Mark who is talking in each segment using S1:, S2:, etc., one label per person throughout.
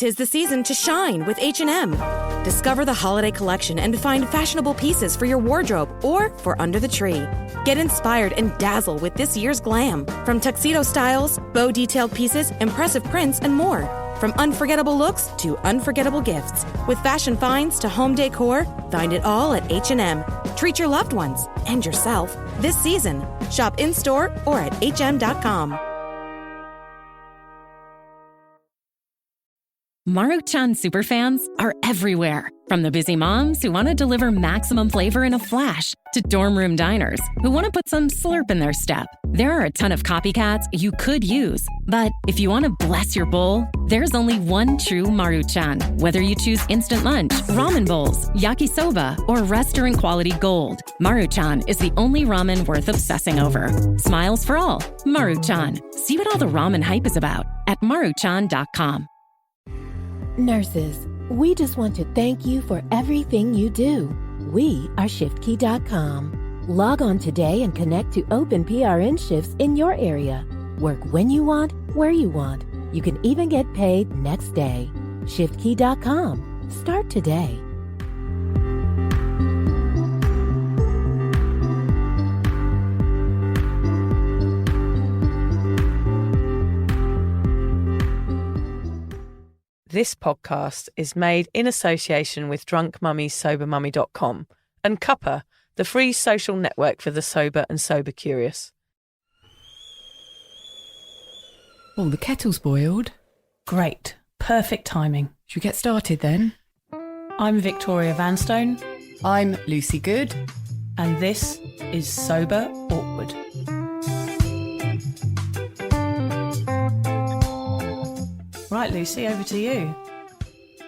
S1: 'Tis the season to shine with H&M. Discover the holiday collection and find fashionable pieces for your wardrobe or for under the tree. Get inspired and dazzle with this year's glam. From tuxedo styles, bow detailed pieces, impressive prints, and more. From unforgettable looks to unforgettable gifts. With fashion finds to home decor, find it all at H&M. Treat your loved ones and yourself this season. Shop in-store or at hm.com.
S2: Maruchan superfans are everywhere. From the busy moms who want to deliver maximum flavor in a flash to dorm room diners who want to put some slurp in their step. There are a ton of copycats you could use. But if you want to bless your bowl, there's only one true Maruchan. Whether you choose instant lunch, ramen bowls, yakisoba, or restaurant quality gold, Maruchan is the only ramen worth obsessing over. Smiles for all. Maruchan. See what all the ramen hype is about at maruchan.com.
S3: Nurses, we just want to thank you for everything you do. We are ShiftKey.com. Log on today and connect to open PRN shifts in your area. Work when you want, where you want. You can even get paid next day. ShiftKey.com. Start today.
S4: This podcast is made in association with drunkmummysobermummy.com and Cuppa, the free social network for the sober and sober curious.
S5: Oh, the kettle's boiled.
S6: Great. Perfect timing.
S5: Should we get started then?
S6: I'm Victoria Vanstone.
S5: I'm Lucy Good.
S6: And this is Sober Awkward. Right, Lucy, over to you.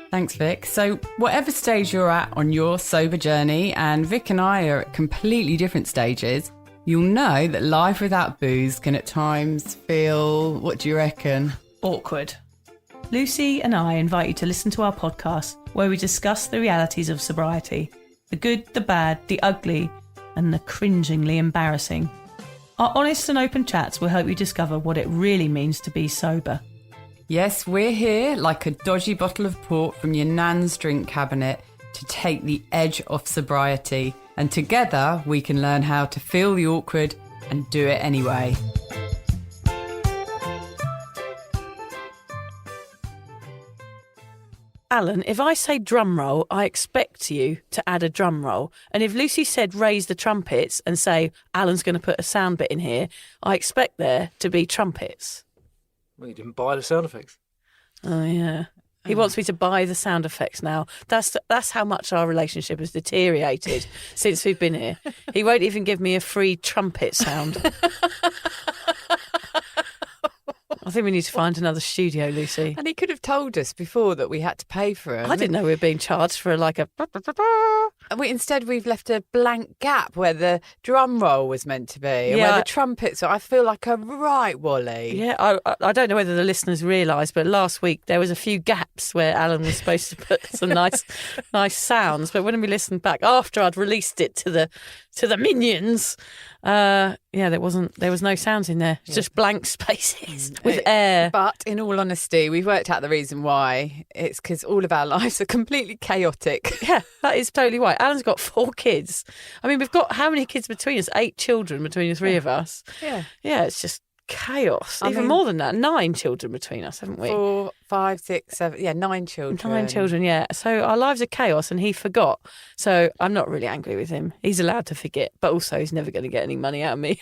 S5: Thanks, Vic. So whatever stage you're at on your sober journey, and Vic and I are at completely different stages, you'll know that life without booze can at times feel, what do you reckon?
S6: Awkward. Lucy and I invite you to listen to our podcast where we discuss the realities of sobriety, the good, the bad, the ugly, and the cringingly embarrassing. Our honest and open chats will help you discover what it really means to be sober.
S5: Yes, we're here like a dodgy bottle of port from your nan's drink cabinet to take the edge off sobriety. And together we can learn how to feel the awkward and do it anyway.
S4: Alan, if I say drum roll, I expect you to add a drum roll. And if Lucy said raise the trumpets and say Alan's going to put a sound bit in here, I expect there to be trumpets.
S7: Well, you didn't buy the sound effects.
S4: Oh, yeah. He wants me to buy the sound effects now. That's how much our relationship has deteriorated since we've been here. He won't even give me a free trumpet sound. I think we need to find another studio, Lucy.
S5: And he could have told us before that we had to pay for it.
S4: I didn't know we were being charged for like a...
S5: And instead we've left a blank gap where the drum roll was meant to be, and where the trumpets. So I feel like a right wally.
S4: Yeah, I don't know whether the listeners realise, but last week there was a few gaps where Alan was supposed to put some nice sounds. But when we listened back after I'd released it to the minions, there was no sounds in there. It's just blank spaces with air.
S5: But in all honesty, we've worked out the reason why. It's because all of our lives are completely chaotic.
S4: Yeah, that is totally right. Alan's got 4 kids. I mean, we've got how many kids between us? 8 children between the 3 of us.
S5: Yeah.
S4: Yeah, it's just chaos. Even more than that. 9 children between us, haven't we?
S5: 4, 5, 6, 7. Yeah, 9 children.
S4: 9 children, yeah. So our lives are chaos and he forgot. So I'm not really angry with him. He's allowed to forget, but also he's never going to get any money out of me.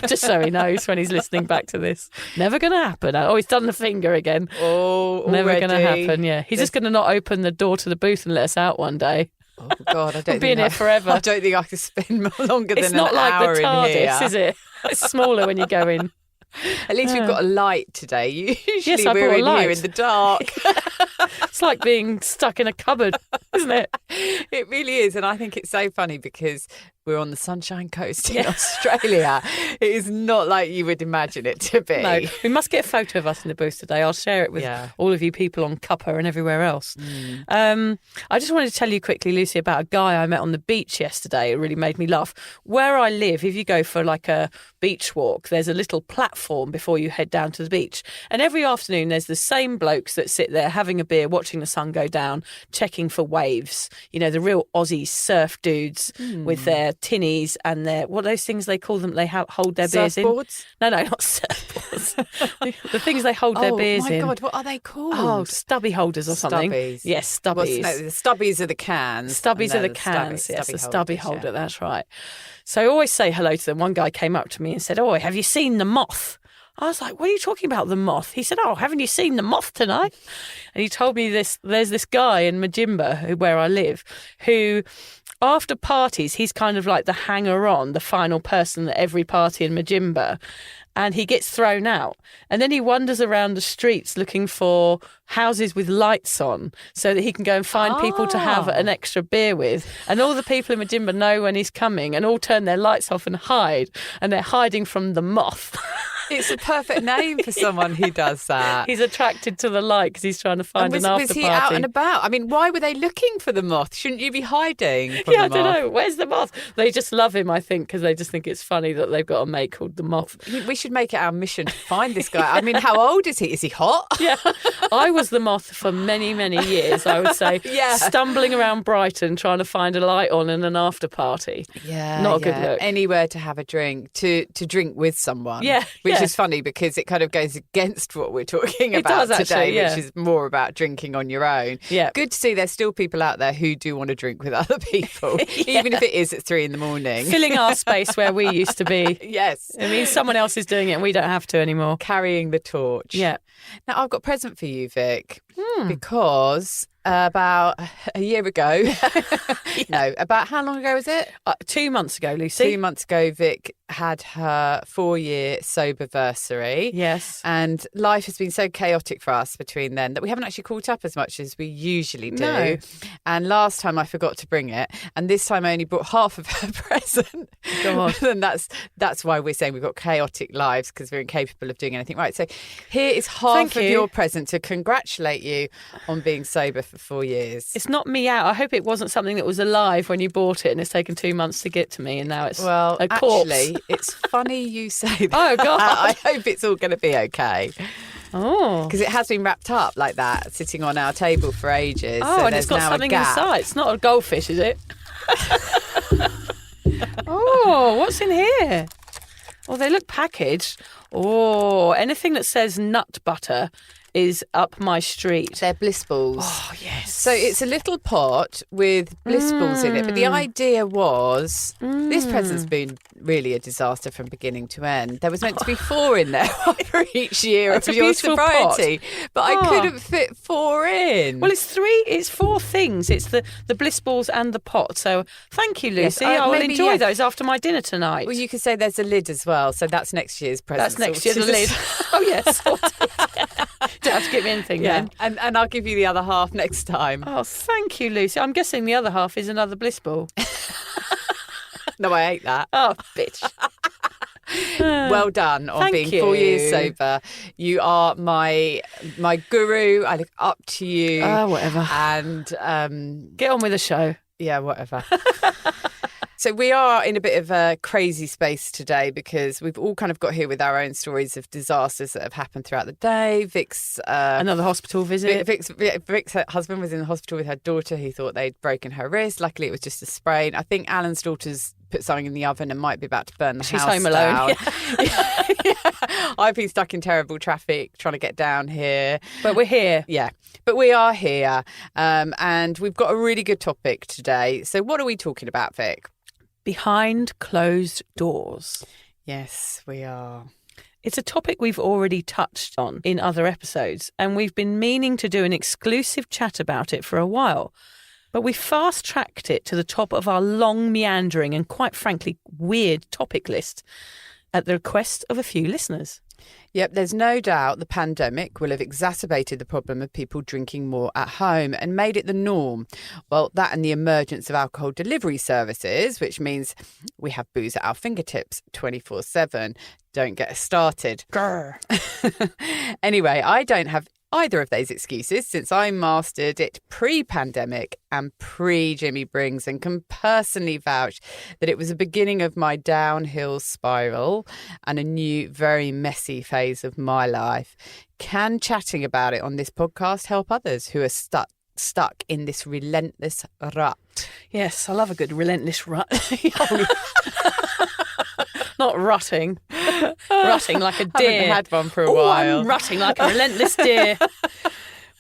S4: Just so he knows when he's listening back to this. Never going to happen. Oh, he's done the finger again.
S5: Oh,
S4: never going to happen, yeah. He's just going to not open the door to the booth and let us out one day.
S5: Oh, God, I don't think
S4: being here forever.
S5: I don't think I could spend longer than an hour in here.
S4: It's not like the TARDIS, is it? It's smaller when you go in.
S5: At least we've got a light today. Usually
S4: I
S5: we're
S4: brought a
S5: in
S4: light.
S5: here in the dark.
S4: It's like being stuck in a cupboard. isn't it?
S5: It really is. And I think it's so funny because we're on the Sunshine Coast in Australia. It is not like you would imagine it to be.
S4: No, we must get a photo of us in the booth today. I'll share it with all of you people on Cuppa and everywhere else. I just wanted to tell you quickly, Lucy, about a guy I met on the beach yesterday. It really made me laugh. Where I live, if you go for like a beach walk, there's a little platform before you head down to the beach. And every afternoon there's the same blokes that sit there having a beer, watching the sun go down, checking for waves. You know, the real Aussie surf dudes with their tinnies and their, what are those things they call them? They hold their beers in.
S5: Surfboards?
S4: No, not surfboards. The things they hold their beers in.
S5: Oh my God, what are they called?
S4: Oh, stubby holders or something.
S5: Stubbies.
S4: Yes, stubbies.
S5: The stubbies are the cans.
S4: Stubbies are the cans. Yes, the stubby holder. That's right. So I always say hello to them. One guy came up to me and said, "Oh, have you seen the moth?" I was like, "What are you talking about, the moth?" He said, "Oh, haven't you seen the moth tonight?" And he told me this. There's this guy in Majimba, where I live, who, after parties, he's kind of like the hanger-on, the final person at every party in Majimba. And he gets thrown out. And then he wanders around the streets looking for houses with lights on so that he can go and find people to have an extra beer with. And all the people in Majimba know when he's coming and all turn their lights off and hide. And they're hiding from the moth.
S5: It's a perfect name for someone who does that.
S4: He's attracted to the light because he's trying to find an after
S5: Was he
S4: party.
S5: out and about? I mean, why were they looking for the moth? Shouldn't you be hiding from the moth?
S4: I don't know. Where's the moth? They just love him, I think, because they just think it's funny that they've got a mate called the moth.
S5: We should make it our mission to find this guy. I mean, how old is he? Is he hot?
S4: Yeah. I was the moth for many, many years, I would say.
S5: Yeah.
S4: Stumbling around Brighton trying to find a light on and an after party.
S5: Yeah.
S4: Not a good look.
S5: Anywhere to have a drink, to drink with someone.
S4: Yeah.
S5: Which is funny because it kind of goes against what we're talking about today, which is more about drinking on your own.
S4: Yeah.
S5: Good to see there's still people out there who do want to drink with other people, even if it is at 3 a.m.
S4: Filling our space where we used to be.
S5: Yes.
S4: I mean, someone else is doing it and we don't have to anymore.
S5: Carrying the torch.
S4: Yeah.
S5: Now, I've got a present for you, Vic, because about a year ago, no, about how long ago was it?
S4: 2 months ago, Lucy.
S5: 2 months ago, Vic had her 4-year soberversary.
S4: Yes.
S5: And life has been so chaotic for us between then that we haven't actually caught up as much as we usually do.
S4: No.
S5: And last time I forgot to bring it. And this time I only brought half of her present.
S4: God.
S5: And that's why we're saying we've got chaotic lives, because we're incapable of doing anything right. So here is half of your present to congratulate you on being sober for 4 years.
S4: It's not me out. I hope it wasn't something that was alive when you bought it and it's taken 2 months to get to me and now it's a corpse.
S5: Actually, it's funny you say that.
S4: Oh, God.
S5: I hope it's all going to be okay.
S4: Oh.
S5: Because it has been wrapped up like that, sitting on our table for ages.
S4: Oh,
S5: so
S4: and it's got something inside. It's not a goldfish, is it? Oh, what's in here? Oh, they look packaged. Oh, anything that says nut butter is up my street.
S5: They're bliss balls.
S4: Oh, yes.
S5: So it's a little pot with bliss balls in it. But the idea was, this present's been really a disaster from beginning to end. There was meant to be 4 in there for each year of your sobriety. But I couldn't fit 4 in.
S4: Well, it's 4 things. It's the bliss balls and the pot. So thank you, Lucy.
S5: Yes,
S4: I will enjoy those after my dinner tonight.
S5: Well, you could say there's a lid as well. So that's next year's present.
S4: That's next year's lid. Oh, yes. Don't have to give me anything then.
S5: And I'll give you the other half next time.
S4: Oh, thank you, Lucy. I'm guessing the other half is another bliss ball.
S5: No, I ate that.
S4: Oh, bitch.
S5: Well done on being 4 years sober. You are my guru. I look up to you.
S4: Oh, whatever.
S5: And
S4: get on with the show.
S5: Yeah, whatever. So we are in a bit of a crazy space today because we've all kind of got here with our own stories of disasters that have happened throughout the day. Vic's
S4: another hospital visit.
S5: Vic's husband was in the hospital with her daughter. He thought they'd broken her wrist. Luckily, it was just a sprain. I think Alan's daughter's put something in the oven and might be about to burn the house down.
S4: She's home alone.
S5: Yeah. I've been stuck in terrible traffic trying to get down here.
S4: But we're here.
S5: Yeah. But we are here. And we've got a really good topic today. So what are we talking about, Vic?
S4: Behind closed doors.
S5: Yes, we are.
S4: It's a topic we've already touched on in other episodes, and we've been meaning to do an exclusive chat about it for a while. But we fast-tracked it to the top of our long, meandering and, quite frankly, weird topic list at the request of a few listeners.
S5: Yep, there's no doubt the pandemic will have exacerbated the problem of people drinking more at home and made it the norm. Well, that and the emergence of alcohol delivery services, which means we have booze at our fingertips 24/7. Don't get us started.
S4: Grr.
S5: Anyway, I don't have either of those excuses since I mastered it pre-pandemic and pre-Jimmy Brings and can personally vouch that it was the beginning of my downhill spiral and a new, very messy phase of my life. Can chatting about it on this podcast help others who are stuck in this relentless rut?
S4: Yes, I love a good relentless rut. Not rutting. Rutting like a deer.
S5: I haven't had one for a while.
S4: I'm rutting like a relentless deer.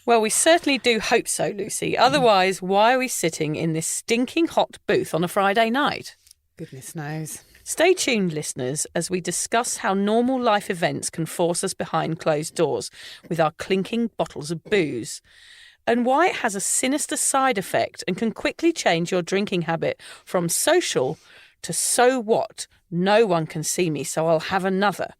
S4: Well, we certainly do hope so, Lucy. Otherwise, why are we sitting in this stinking hot booth on a Friday night?
S5: Goodness knows.
S4: Stay tuned, listeners, as we discuss how normal life events can force us behind closed doors with our clinking bottles of booze, and why it has a sinister side effect and can quickly change your drinking habit from social to so what? No one can see me, so I'll have another.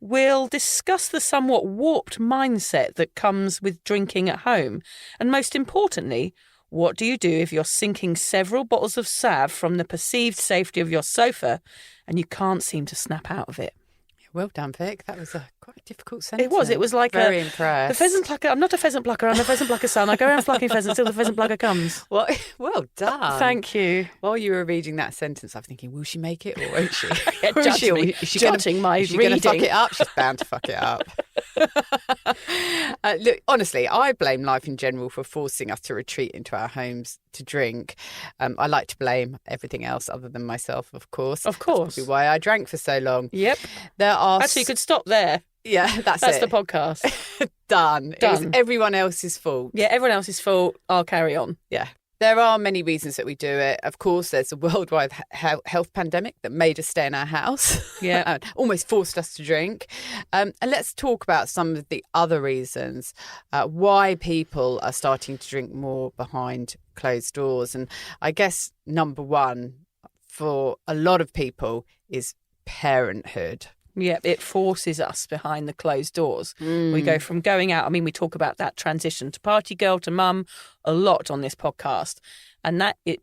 S4: We'll discuss the somewhat warped mindset that comes with drinking at home. And most importantly, what do you do if you're sinking several bottles of Sav from the perceived safety of your sofa and you can't seem to snap out of it?
S5: Well done, Vic. That was quite a difficult sentence.
S4: It was like
S5: very impressed.
S4: The pheasant plucker. I'm not a pheasant plucker. I'm a pheasant plucker son. I go around plucking pheasants till the pheasant plucker comes.
S5: Well done.
S4: Thank you.
S5: While you were reading that sentence, I was thinking, will she make it or won't she?
S4: Judging my
S5: reading.
S4: reading.
S5: Is she going to fuck it up? She's bound to fuck it up. Look, honestly, I blame life in general for forcing us to retreat into our homes to drink. I like to blame everything else other than myself, of course.
S4: Of course.
S5: That's probably why I drank for so long.
S4: Yep. Actually, you could stop there.
S5: Yeah, that's
S4: it. That's
S5: the
S4: podcast.
S5: Done. It was everyone else's fault.
S4: Yeah, everyone else's fault. I'll carry on.
S5: Yeah. There are many reasons that we do it. Of course, there's a worldwide health pandemic that made us stay in our house.
S4: Yeah.
S5: And almost forced us to drink. And let's talk about some of the other reasons why people are starting to drink more behind closed doors. And I guess number one for a lot of people is parenthood.
S4: Yeah, it forces us behind the closed doors. We go from going out. I mean, we talk about that transition to party girl to mum a lot on this podcast. And that it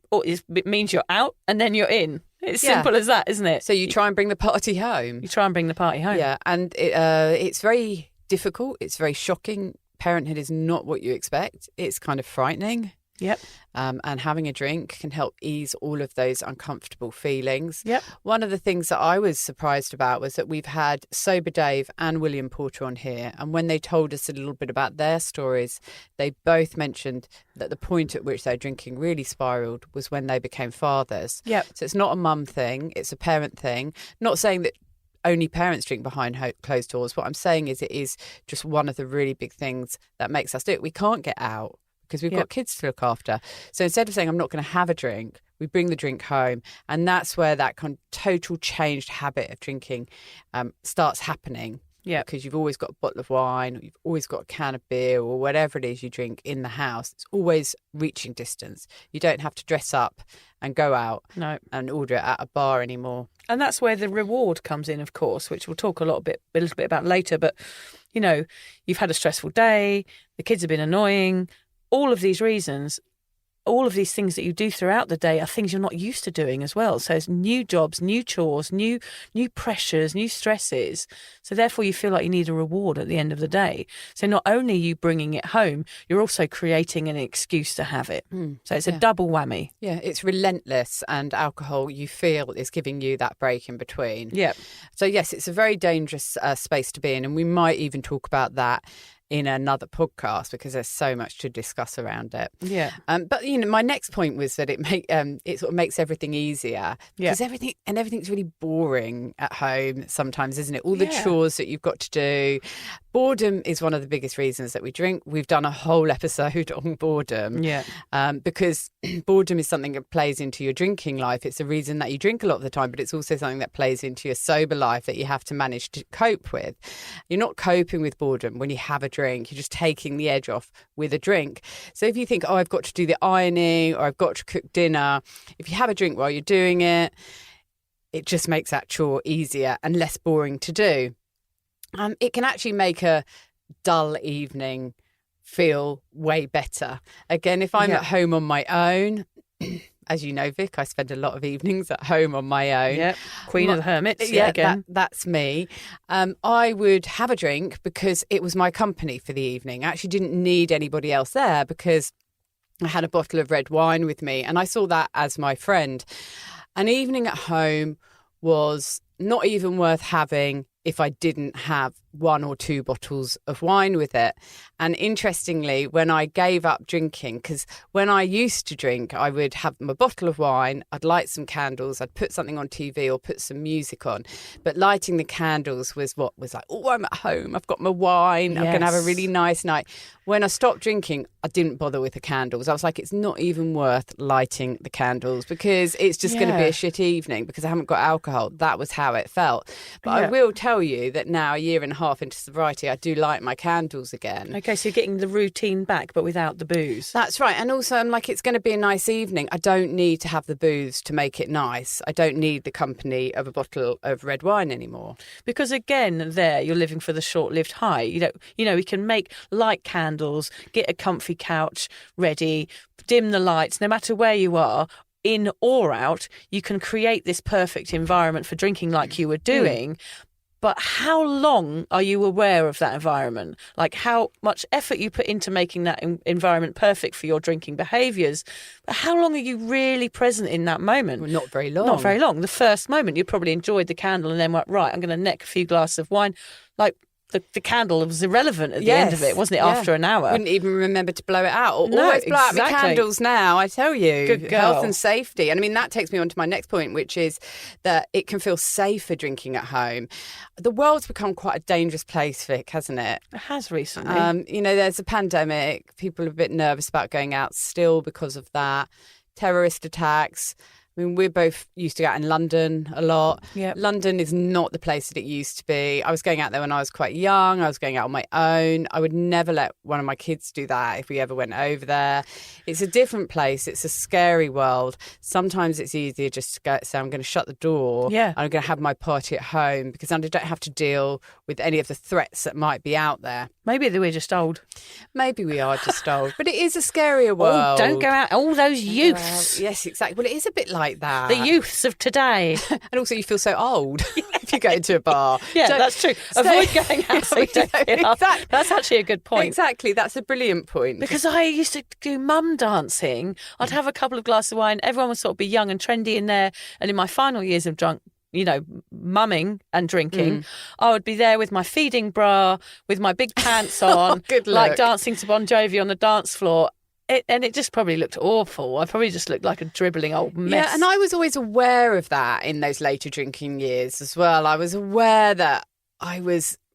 S4: means you're out and then you're in. It's simple as that, isn't it?
S5: So you try and bring the party home.
S4: You try and bring the party home.
S5: Yeah, and it's very difficult. It's very shocking. Parenthood is not what you expect. It's kind of frightening.
S4: Yep.
S5: And having a drink can help ease all of those uncomfortable feelings.
S4: Yep.
S5: One of the things that I was surprised about was that we've had Sober Dave and William Porter on here. And when they told us a little bit about their stories, they both mentioned that the point at which their drinking really spiraled was when they became fathers.
S4: Yep.
S5: So it's not a mum thing, it's a parent thing. Not saying that only parents drink behind closed doors. What I'm saying is it is just one of the really big things that makes us do it. We can't get out because we've got kids to look after. So instead of saying, I'm not going to have a drink, we bring the drink home. And that's where that kind of total changed habit of drinking starts happening. Yeah. Because you've always got a bottle of wine, or you've always got a can of beer, or whatever it is you drink in the house. It's always reaching distance. You don't have to dress up and go out and order it at a bar anymore.
S4: And that's where the reward comes in, of course, which we'll talk a little bit about later. But, you know, you've had a stressful day, the kids have been annoying. All of these reasons, all of these things that you do throughout the day are things you're not used to doing as well. So it's new jobs, new chores, new pressures, new stresses. So therefore you feel like you need a reward at the end of the day. So not only are you bringing it home, you're also creating an excuse to have it. So it's a double whammy.
S5: Yeah, it's relentless, and alcohol, you feel, is giving you that break in between.
S4: Yeah.
S5: So yes, it's a very dangerous space to be in, and we might even talk about that in another podcast because there's so much to discuss around it.
S4: Yeah.
S5: But you know, my next point was that it sort of makes everything easier because everything's really boring at home sometimes, isn't it? All the chores that you've got to do. Boredom is one of the biggest reasons that we drink. We've done a whole episode on boredom.
S4: Yeah.
S5: Because boredom is something that plays into your drinking life. It's the reason that you drink a lot of the time, but it's also something that plays into your sober life that you have to manage to cope with. You're not coping with boredom when you have a drink. You're just taking the edge off with a drink. So if you think, I've got to do the ironing or I've got to cook dinner, if you have a drink while you're doing it, it just makes that chore easier and less boring to do. it can actually make a dull evening feel way better. Again, if I'm at home on my own, as you know, Vic, I spend a lot of evenings at home on my own.
S4: Yep, Queen of the Hermits.
S5: Yeah,
S4: again.
S5: that's me. I would have a drink because it was my company for the evening. I actually didn't need anybody else there because I had a bottle of red wine with me and I saw that as my friend. An evening at home was not even worth having if I didn't have 1 or 2 bottles of wine with it. And interestingly, when I gave up drinking, because when I used to drink, I would have my bottle of wine, I'd light some candles, I'd put something on TV or put some music on. But lighting the candles was what was like, oh, I'm at home, I've got my wine, I'm going to have a really nice night. When I stopped drinking, I didn't bother with the candles. I was like, it's not even worth lighting the candles because it's just going to be a shit evening because I haven't got alcohol. That was how it felt. But I will tell you that now, a year and a half into sobriety, I do light my candles again.
S4: Okay, so you're getting the routine back, but without the booze.
S5: That's right. And also, I'm like, it's going to be a nice evening. I don't need to have the booze to make it nice. I don't need the company of a bottle of red wine anymore.
S4: Because again, there you're living for the short-lived high. You know, we can make light candles, get a comfy couch ready, dim the lights, no matter where you are. In or out, you can create this perfect environment for drinking like you were doing. But how long are you aware of that environment? Like how much effort you put into making that environment perfect for your drinking behaviours. But how long are you really present in that moment?
S5: Well, not very long.
S4: Not very long. The first moment, you probably enjoyed the candle and then went, right, I'm going to neck a few glasses of wine. Like the candle was irrelevant at the end of it, wasn't it, after an hour?
S5: Wouldn't even remember to blow it out.
S4: No,
S5: Always blow out the
S4: exactly.
S5: candles now, I tell you.
S4: Good girl.
S5: Health and safety. And I mean, that takes me on to my next point, which is that it can feel safer drinking at home. The world's become quite a dangerous place, Vic, hasn't it?
S4: It has recently.
S5: You know, there's a pandemic. People are a bit nervous about going out still because of that. Terrorist attacks. I mean, we're both used to go out in London a lot.
S4: Yep.
S5: London is not the place that it used to be. I was going out there when I was quite young. I was going out on my own. I would never let one of my kids do that if we ever went over there. It's a different place. It's a scary world. Sometimes it's easier just to say, I'm going to shut the door.
S4: Yeah.
S5: I'm going to have my party at home because I don't have to deal with any of the threats that might be out there.
S4: Maybe we're just old.
S5: Maybe we are just old. But it is a scarier world.
S4: Oh, don't go out. All those youths.
S5: Yes, exactly. Well, it is a bit like that.
S4: The youths of today.
S5: And also you feel so old if you go into a bar.
S4: Yeah, that's true. Avoid going out so you don't feel old.
S5: Exactly.
S4: That's actually a good point.
S5: Exactly. That's a brilliant point.
S4: Because I used to do mum dancing. I'd have a couple of glasses of wine. Everyone would sort of be young and trendy in there. And in my final years of drunk, you know, mumming and drinking, I would be there with my feeding bra, with my big pants on,
S5: good
S4: like
S5: look.
S4: dancing to Bon Jovi on the dance floor. And it just probably looked awful. I probably just looked like a dribbling old mess.
S5: Yeah, and I was always aware of that in those later drinking years as well. I was aware that I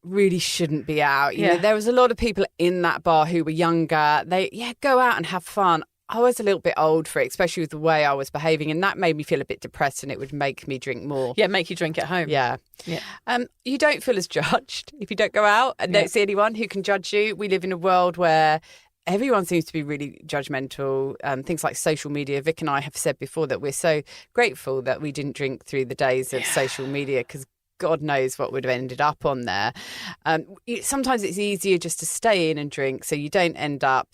S5: really shouldn't be out. You know, there was a lot of people in that bar who were younger. They go out and have fun. I was a little bit old for it, especially with the way I was behaving, and that made me feel a bit depressed, and it would make me drink more.
S4: Yeah, make you drink at home.
S5: Yeah.
S4: Yeah.
S5: You don't feel as judged if you don't go out and don't see anyone who can judge you. We live in a world where everyone seems to be really judgmental. Things like social media. Vic and I have said before that we're so grateful that we didn't drink through the days of social media because God knows what would have ended up on there. Sometimes it's easier just to stay in and drink so you don't end up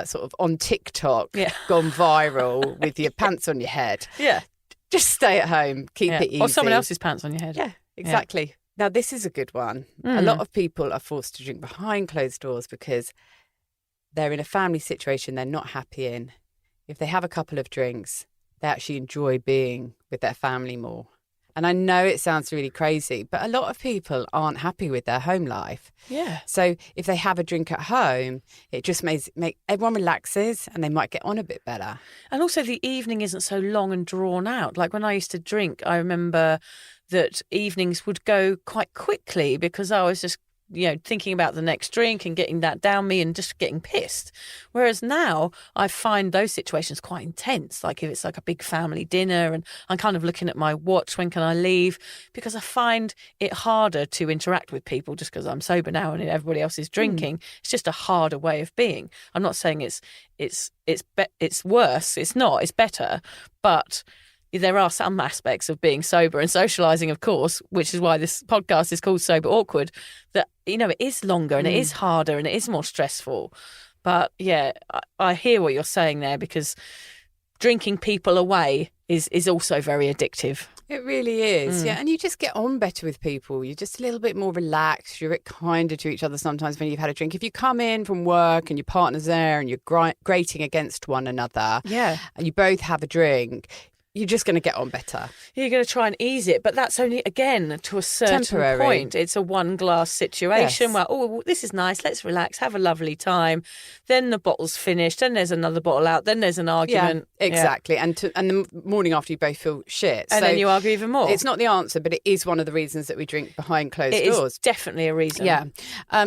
S5: sort of on TikTok, gone viral with your pants on your head.
S4: Yeah.
S5: Just stay at home, keep it easy.
S4: Or someone else's pants on your head.
S5: Yeah, exactly. Yeah. Now, this is a good one. A lot of people are forced to drink behind closed doors because they're in a family situation they're not happy in. If they have a couple of drinks, they actually enjoy being with their family more. And I know it sounds really crazy, but a lot of people aren't happy with their home life.
S4: Yeah.
S5: So if they have a drink at home, it just make everyone relaxes and they might get on a bit better.
S4: And also the evening isn't so long and drawn out. Like when I used to drink, I remember that evenings would go quite quickly because I was just, you know, thinking about the next drink and getting that down me and just getting pissed. Whereas now I find those situations quite intense. Like if it's like a big family dinner and I'm kind of looking at my watch, when can I leave? Because I find it harder to interact with people just because I'm sober now and everybody else is drinking. It's just a harder way of being. I'm not saying it's worse. It's not. It's better. But there are some aspects of being sober and socialising, of course, which is why this podcast is called Sober Awkward, that, it is longer and it is harder and it is more stressful. But yeah, I hear what you're saying there, because drinking people away is also very addictive.
S5: It really is, yeah. And you just get on better with people. You're just a little bit more relaxed. You're a bit kinder to each other sometimes when you've had a drink. If you come in from work and your partner's there and you're grating against one another, and you both have a drink, you're just going to get on better. You're
S4: going to try and ease it, but that's only, again, to a certain
S5: temporary
S4: point. It's a one-glass situation where, this is nice, let's relax, have a lovely time. Then the bottle's finished, then there's another bottle out, then there's an argument.
S5: Yeah, exactly. Yeah. And the morning after, you both feel shit.
S4: And then you argue even more.
S5: It's not the answer, but it is one of the reasons that we drink behind closed doors.
S4: It's definitely a reason.
S5: Yeah.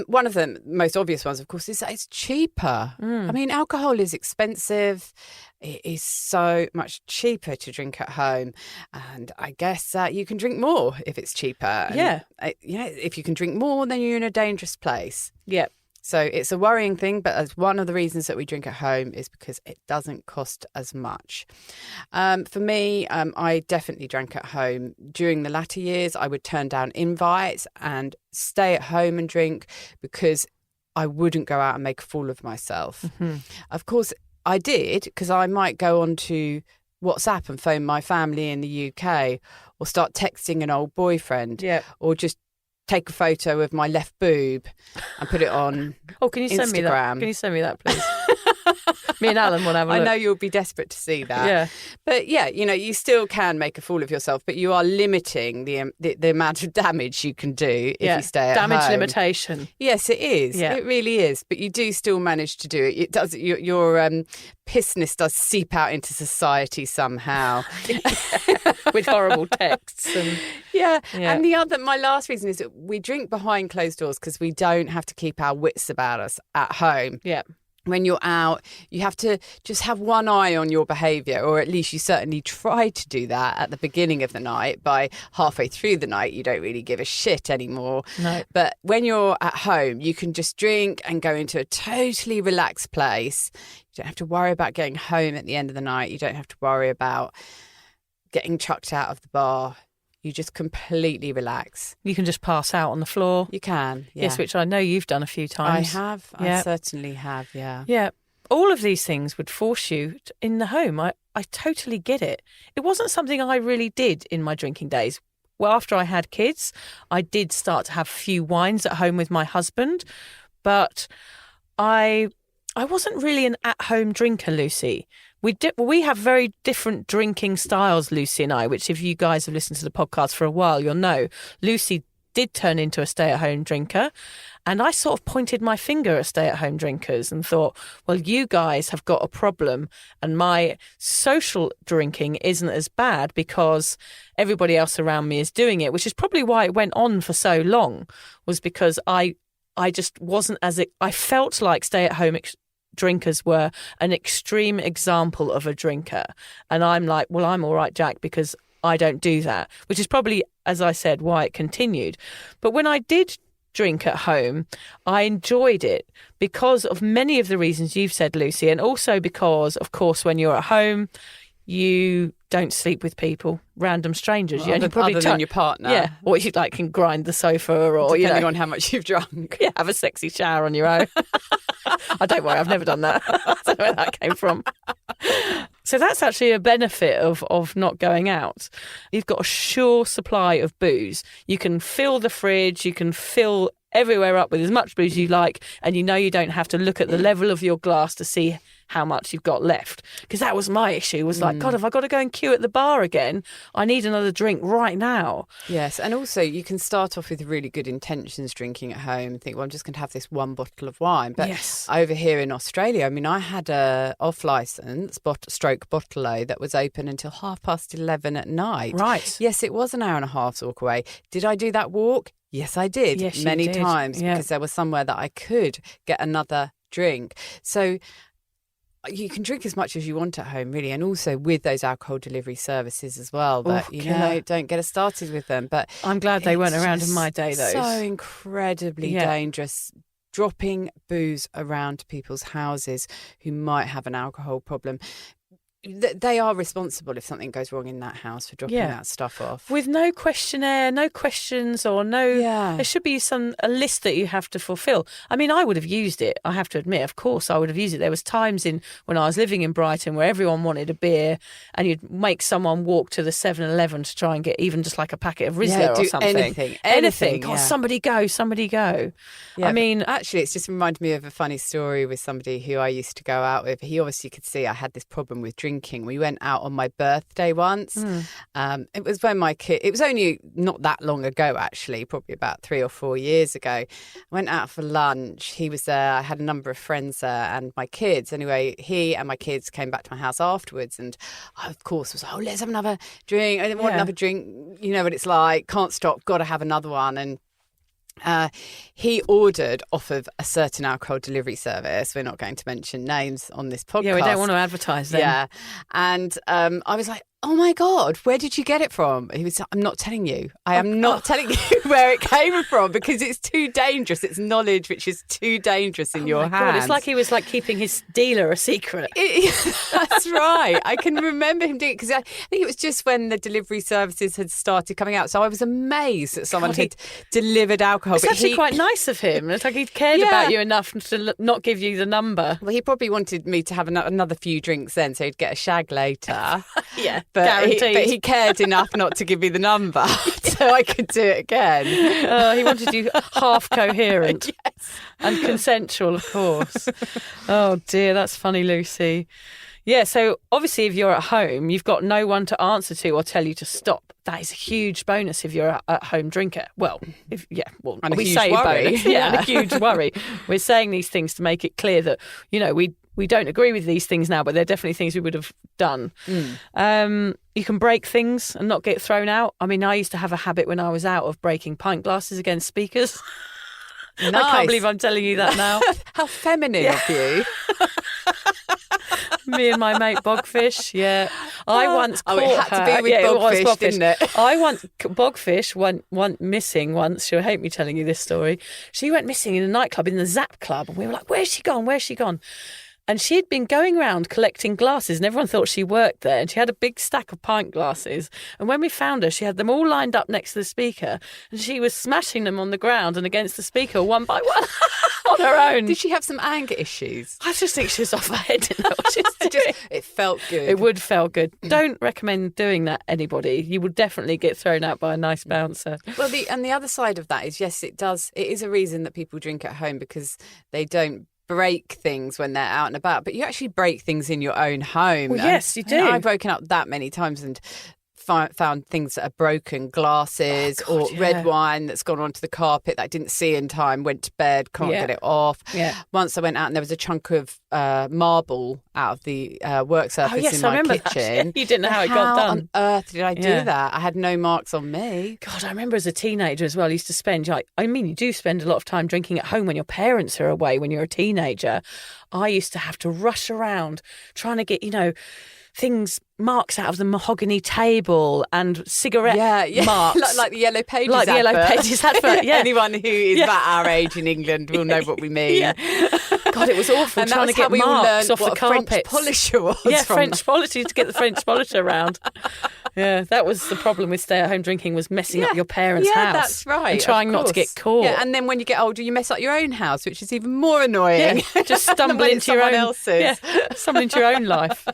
S5: One of the most obvious ones, of course, is that it's cheaper. I mean, alcohol is expensive. It is so much cheaper to drink at home, and I guess you can drink more if it's cheaper. And, if you can drink more, then you're in a dangerous place.
S4: Yeah.
S5: So it's a worrying thing, but as one of the reasons that we drink at home is because it doesn't cost as much. For me, I definitely drank at home. During the latter years, I would turn down invites and stay at home and drink because I wouldn't go out and make a fool of myself. Mm-hmm. Of course, I did, because I might go on to WhatsApp and phone my family in the UK, or start texting an old boyfriend, or just take a photo of my left boob and put it on
S4: can you
S5: Instagram.
S4: Send me that? Can you send me that, please? Me and Alan will have a look.
S5: I know you'll be desperate to see that.
S4: Yeah.
S5: But yeah, you still can make a fool of yourself, but you are limiting the amount of damage you can do if you stay at home.
S4: Damage limitation.
S5: Yes, it is.
S4: Yeah.
S5: It really is. But you do still manage to do it. It does. Your pissness does seep out into society somehow.
S4: With horrible texts. And
S5: And my last reason is that we drink behind closed doors because we don't have to keep our wits about us at home.
S4: Yeah.
S5: When you're out, you have to just have one eye on your behaviour, or at least you certainly try to do that at the beginning of the night. By halfway through the night, you don't really give a shit anymore.
S4: No.
S5: But when you're at home, you can just drink and go into a totally relaxed place. You don't have to worry about getting home at the end of the night. You don't have to worry about getting chucked out of the bar. You just completely relax.
S4: You can just pass out on the floor.
S5: You can, yeah.
S4: Yes, which I know you've done a few times.
S5: I have. I certainly have, yeah.
S4: Yeah. All of these things would force you in the home. I totally get it. It wasn't something I really did in my drinking days. Well, after I had kids, I did start to have a few wines at home with my husband, but I wasn't really an at-home drinker, Lucy. We have very different drinking styles, Lucy and I, which if you guys have listened to the podcast for a while, you'll know. Lucy did turn into a stay-at-home drinker, and I sort of pointed my finger at stay-at-home drinkers and thought, well, you guys have got a problem, and my social drinking isn't as bad because everybody else around me is doing it, which is probably why it went on for so long, was because I just wasn't I felt like stay-at-home drinkers were an extreme example of a drinker. And I'm like, well, I'm all right, Jack, because I don't do that, which is probably, as I said, why it continued. But when I did drink at home, I enjoyed it because of many of the reasons you've said, Lucy, and also because, of course, when you're at home, you don't sleep with people, random strangers.
S5: Well, other than your partner.
S4: Yeah, or you can grind the sofa, or
S5: depending on how much you've drunk.
S4: Yeah, have a sexy shower on your own. Don't worry, I've never done that. I don't know where that came from. So that's actually a benefit of not going out. You've got a sure supply of booze. You can fill the fridge, you can fill everywhere up with as much booze as you like, and you don't have to look at the level of your glass to see how much you've got left. Because that was my issue, was like, God, if I've got to go and queue at the bar again, I need another drink right now. Yes,
S5: and also you can start off with really good intentions drinking at home and think, well, I'm just going to have this one bottle of wine. But over here in Australia, I mean, I had a off-licence stroke bottle-o that was open until 11:30 at night.
S4: Right.
S5: Yes, it was an hour and a half's walk away. Did I do that walk? Yes, I did.
S4: Yes,
S5: many
S4: did.
S5: times because there was somewhere that I could get another drink. So you can drink as much as you want at home, really, and also with those alcohol delivery services as well. But don't get us started with them. But
S4: I'm glad they weren't around in my day, though.
S5: So incredibly dangerous. Dropping booze around people's houses who might have an alcohol problem. they are responsible if something goes wrong in that house for dropping that stuff off.
S4: With no questionnaire, no questions, or there should be a list that you have to fulfil. I mean, I would have used it, I have to admit. Of course, I would have used it. There was times when I was living in Brighton where everyone wanted a beer and you'd make someone walk to the 7-Eleven to try and get even just like a packet of Riesler or something. Anything. God, somebody go. Yeah, I mean...
S5: Actually, it's just reminded me of a funny story with somebody who I used to go out with. He obviously could see I had this problem with drinking. We went out on my birthday once. It was when it was only not that long ago, actually, probably about 3 or 4 years ago. I went out for lunch. He was there. I had a number of friends there and my kids. Anyway, he and my kids came back to my house afterwards and I, of course, was let's have another drink. I didn't want another drink. You know what it's like. Can't stop. Got to have another one. And he ordered off of a certain alcohol delivery service. We're not going to mention names on this podcast.
S4: Yeah, we don't want to advertise them.
S5: Yeah. And I was like, oh my God, where did you get it from? He was like, I'm not telling you. I am not telling you where it came from because it's too dangerous. It's knowledge which is too dangerous in your hands.
S4: God, it's like he was like keeping his dealer a secret.
S5: That's right. I can remember him doing it because I think it was just when the delivery services had started coming out. So I was amazed that someone had delivered alcohol.
S4: It's actually quite nice of him. It's like he cared about you enough to not give you the number.
S5: Well, he probably wanted me to have another few drinks then so he'd get a shag later.
S4: Yeah.
S5: But he cared enough not to give me the number so I could do it again.
S4: He wanted you half coherent and consensual, of course. Oh dear, that's funny, Lucy. Yeah, so obviously if you're at home, you've got no one to answer to or tell you to stop. That is a huge bonus if you're a at-home drinker. Well,
S5: and
S4: we say bonus. And a huge worry. We're saying these things to make it clear that, we don't agree with these things now, but they're definitely things we would have done. You can break things and not get thrown out. I mean, I used to have a habit when I was out of breaking pint glasses against speakers. Nice. I can't believe I'm telling you that now.
S5: How feminine of you.
S4: Me and my mate Bogfish, I once caught her.
S5: It had to be with Bogfish, didn't it?
S4: Bogfish went missing once. She'll hate me telling you this story. She went missing in a nightclub, in the Zap Club, and we were like, where's she gone? And she'd been going around collecting glasses and everyone thought she worked there. And she had a big stack of pint glasses. And when we found her, she had them all lined up next to the speaker. And she was smashing them on the ground and against the speaker one by one on her own.
S5: Did she have some anger issues?
S4: I just think she was off her head. Didn't know what she was doing.
S5: It felt good.
S4: It would feel good. Don't recommend doing that, anybody. You would definitely get thrown out by a nice bouncer.
S5: Well, the other side of that is, yes, it does. It is a reason that people drink at home because they don't break things when they're out and about, but you actually break things in your own home.
S4: Well, yes, you do.
S5: I've broken up that many times and found things that are broken, glasses red wine that's gone onto the carpet that I didn't see in time, went to bed, can't get it off. Once I went out and there was a chunk of marble out of the work surface in my kitchen.
S4: You didn't know how it got done.
S5: How on earth did I do that? I had no marks on me.
S4: God, I remember as a teenager as well, I used to spend, you do spend a lot of time drinking at home when your parents are away when you're a teenager. I used to have to rush around trying to get, marks out of the mahogany table and cigarette marks.
S5: like the Yellow Pages
S4: Like the
S5: advert.
S4: Yellow Pages advert, yeah.
S5: Anyone who is about our age in England will know what we mean.
S4: God, it was awful
S5: and
S4: trying to get marks off the carpet.
S5: French polisher was.
S4: Yeah, French polisher, to get the French polisher around. Yeah, that was the problem with stay-at-home drinking, was messing up your parents' house.
S5: Yeah, that's right.
S4: And trying not to get caught.
S5: Yeah, and then when you get older, you mess up your own house, which is even more annoying.
S4: Yeah, just stumble into your own
S5: else's.
S4: Yeah, stumble into your own life.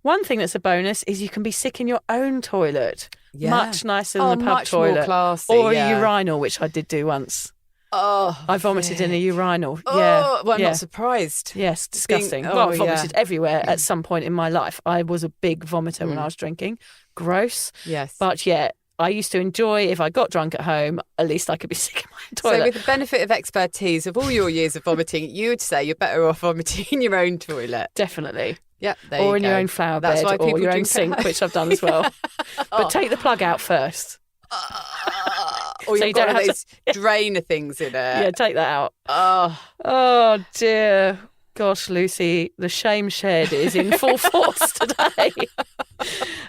S4: One thing that's a bonus is you can be sick in your own toilet. Yeah. Much nicer than the pub
S5: much
S4: toilet.
S5: More classy,
S4: or a urinal, which I did do once.
S5: Oh,
S4: I vomited in a urinal.
S5: Oh, well, I'm not surprised.
S4: Yes, disgusting. I've vomited everywhere at some point in my life. I was a big vomiter when I was drinking. Gross.
S5: Yes.
S4: But I used to enjoy, if I got drunk at home, at least I could be sick in my toilet.
S5: So with the benefit of expertise of all your years of vomiting, you would say you're better off vomiting in your own toilet.
S4: Definitely.
S5: Yeah,
S4: or in your own flower bed, or your own sink, which I've done as well. But take the plug out first.
S5: Or you've got those drainer things in it.
S4: Yeah, take that out. Oh dear. Gosh, Lucy, the shame shed is in full force today.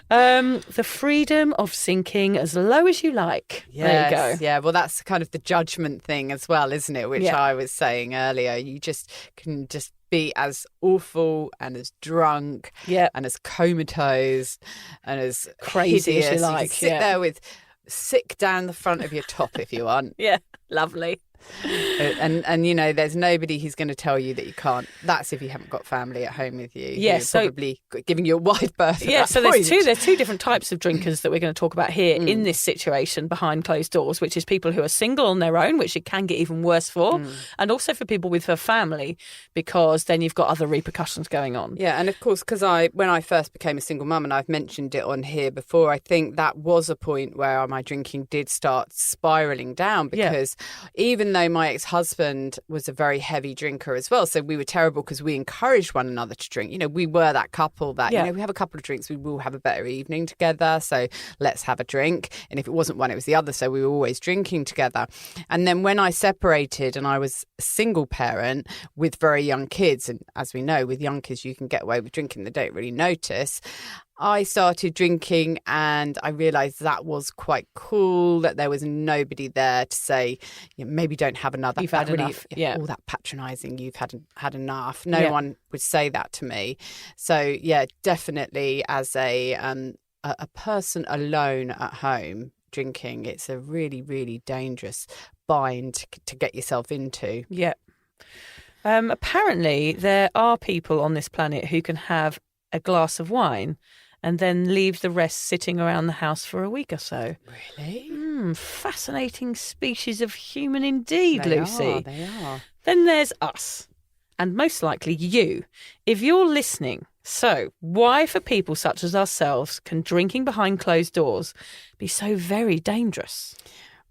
S4: The freedom of sinking as low as you like. There you go.
S5: Yeah, well, that's kind of the judgment thing as well, isn't it? Which I was saying earlier. You just can just be as awful and as drunk and as comatose and as
S4: crazy
S5: hideous.
S4: as you like.
S5: You can sit there with sick down the front of your top if you want.
S4: Yeah, lovely.
S5: And you know, there's nobody who's going to tell you that you can't. That's if you haven't got family at home with you.
S4: Yes,
S5: so probably giving you a wide berth.
S4: Yeah, so
S5: point.
S4: there's two different types of drinkers that we're going to talk about here in this situation behind closed doors, which is people who are single on their own, which it can get even worse for, and also for people with a family, because then you've got other repercussions going on.
S5: Yeah, and of course, because when I first became a single mum, and I've mentioned it on here before, I think that was a point where my drinking did start spiralling down, because even though my ex-husband was a very heavy drinker as well, so we were terrible because we encouraged one another to drink. You know, we were that couple that, you know, we have a couple of drinks, we will have a better evening together, so let's have a drink. And if it wasn't one, it was the other, so we were always drinking together. And then when I separated and I was a single parent with very young kids, and as we know, with young kids, you can get away with drinking, they don't really notice. I started drinking and I realised that was quite cool, that there was nobody there to say, you know, maybe don't have another.
S4: You've had enough.
S5: All that patronising, you've had enough. No one would say that to me. So, yeah, definitely as a person alone at home drinking, it's a really, really dangerous bind to get yourself into.
S4: Yeah. Apparently, there are people on this planet who can have a glass of wine and then leave the rest sitting around the house for a week or so.
S5: Really?
S4: Fascinating species of human indeed, Lucy.
S5: They are.
S4: Then there's us, and most likely you, if you're listening. So why, for people such as ourselves, can drinking behind closed doors be so very dangerous?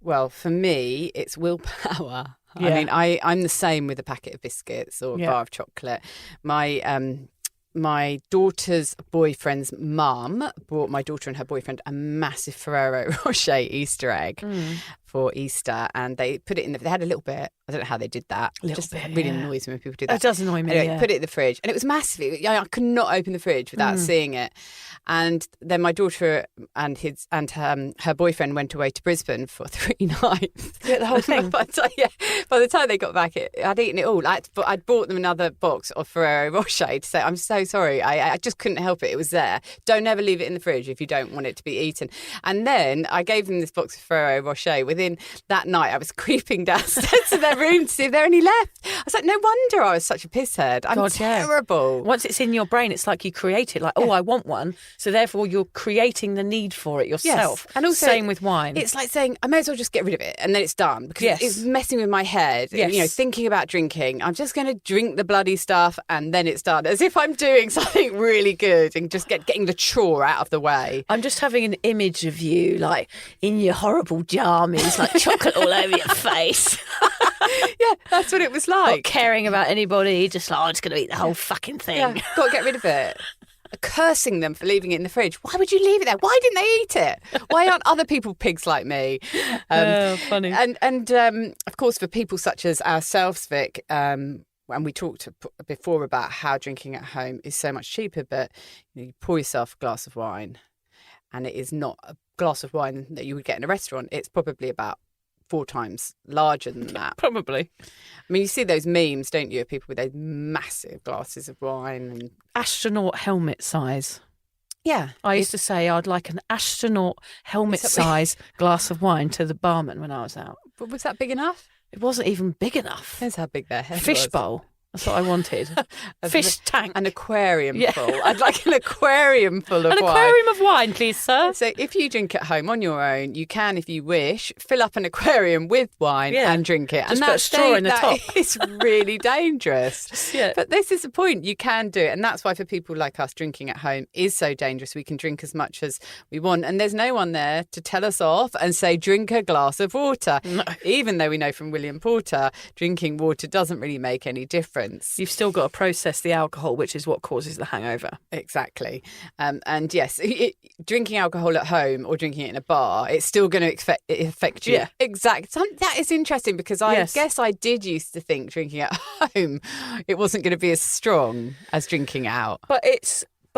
S5: Well, for me, it's willpower.
S4: Yeah.
S5: I mean, I'm the same with a packet of biscuits or a bar of chocolate. My daughter's boyfriend's mum bought my daughter and her boyfriend a massive Ferrero Rocher Easter egg for Easter, and they put it in they had a little bit. I don't know how they did that. Really annoys me when people do that.
S4: It does annoy me.
S5: Anyway, put it in the fridge, and it was massive. I could not open the fridge without seeing it. And then my daughter and her boyfriend went away to Brisbane for 3 nights.
S4: Yeah, the whole thing.
S5: By the time they got back, I'd eaten it all. I'd bought them another box of Ferrero Rocher to say, I'm so sorry. I just couldn't help it. It was there. Don't ever leave it in the fridge if you don't want it to be eaten. And then I gave them this box of Ferrero Rocher. Within that night, I was creeping downstairs to their room to see if there are any left. I was like, no wonder I was such a pisshead. I'm terrible.
S4: Once it's in your brain, it's like you create it. Like, I want one. So therefore, you're creating the need for it yourself.
S5: Yes. And also,
S4: same with wine.
S5: It's like saying, I may as well just get rid of it and then it's done, because it's messing with my head.
S4: Yes.
S5: You know, thinking about drinking, I'm just going to drink the bloody stuff and then it's done, as if I'm doing something really good and just getting the chore out of the way.
S4: I'm just having an image of you, like in your horrible jammies, like chocolate all over your face.
S5: Yeah, that's what it was like.
S4: Not caring about anybody, just like, I'm just going to eat the whole fucking thing.
S5: Yeah, got to get rid of it. Cursing them for leaving it in the fridge. Why would you leave it there? Why didn't they eat it? Why aren't other people pigs like me?
S4: Funny.
S5: And of course, for people such as ourselves, Vic, and we talked before about how drinking at home is so much cheaper, but you pour yourself a glass of wine, and it is not a glass of wine that you would get in a restaurant. It's probably about 4 times larger than that.
S4: Probably.
S5: I mean, you see those memes, don't you, of people with those massive glasses of wine and
S4: astronaut helmet size.
S5: Yeah.
S4: I used to say I'd like an astronaut helmet size glass of wine to the barman when I was out.
S5: But was that big enough?
S4: It wasn't even big enough.
S5: Depends how big their head was.
S4: Fishbowl. That's what I wanted. Fish tank.
S5: An aquarium full. I'd like an aquarium full of wine.
S4: An aquarium of wine, please, sir.
S5: So if you drink at home on your own, you can, if you wish, fill up an aquarium with wine and drink it.
S4: Just
S5: and
S4: put a straw in the top.
S5: It's really dangerous.
S4: Yeah.
S5: But this is the point. You can do it. And that's why for people like us, drinking at home is so dangerous. We can drink as much as we want. And there's no one there to tell us off and say, drink a glass of water.
S4: No.
S5: Even though we know from William Porter, drinking water doesn't really make any difference.
S4: You've still got to process the alcohol, which is what causes the hangover.
S5: Exactly. And yes, drinking alcohol at home or drinking it in a bar, it's still going to affect you.
S4: Yeah.
S5: Exactly. That is interesting, because I guess I did used to think drinking at home, it wasn't going to be as strong as drinking out.
S4: But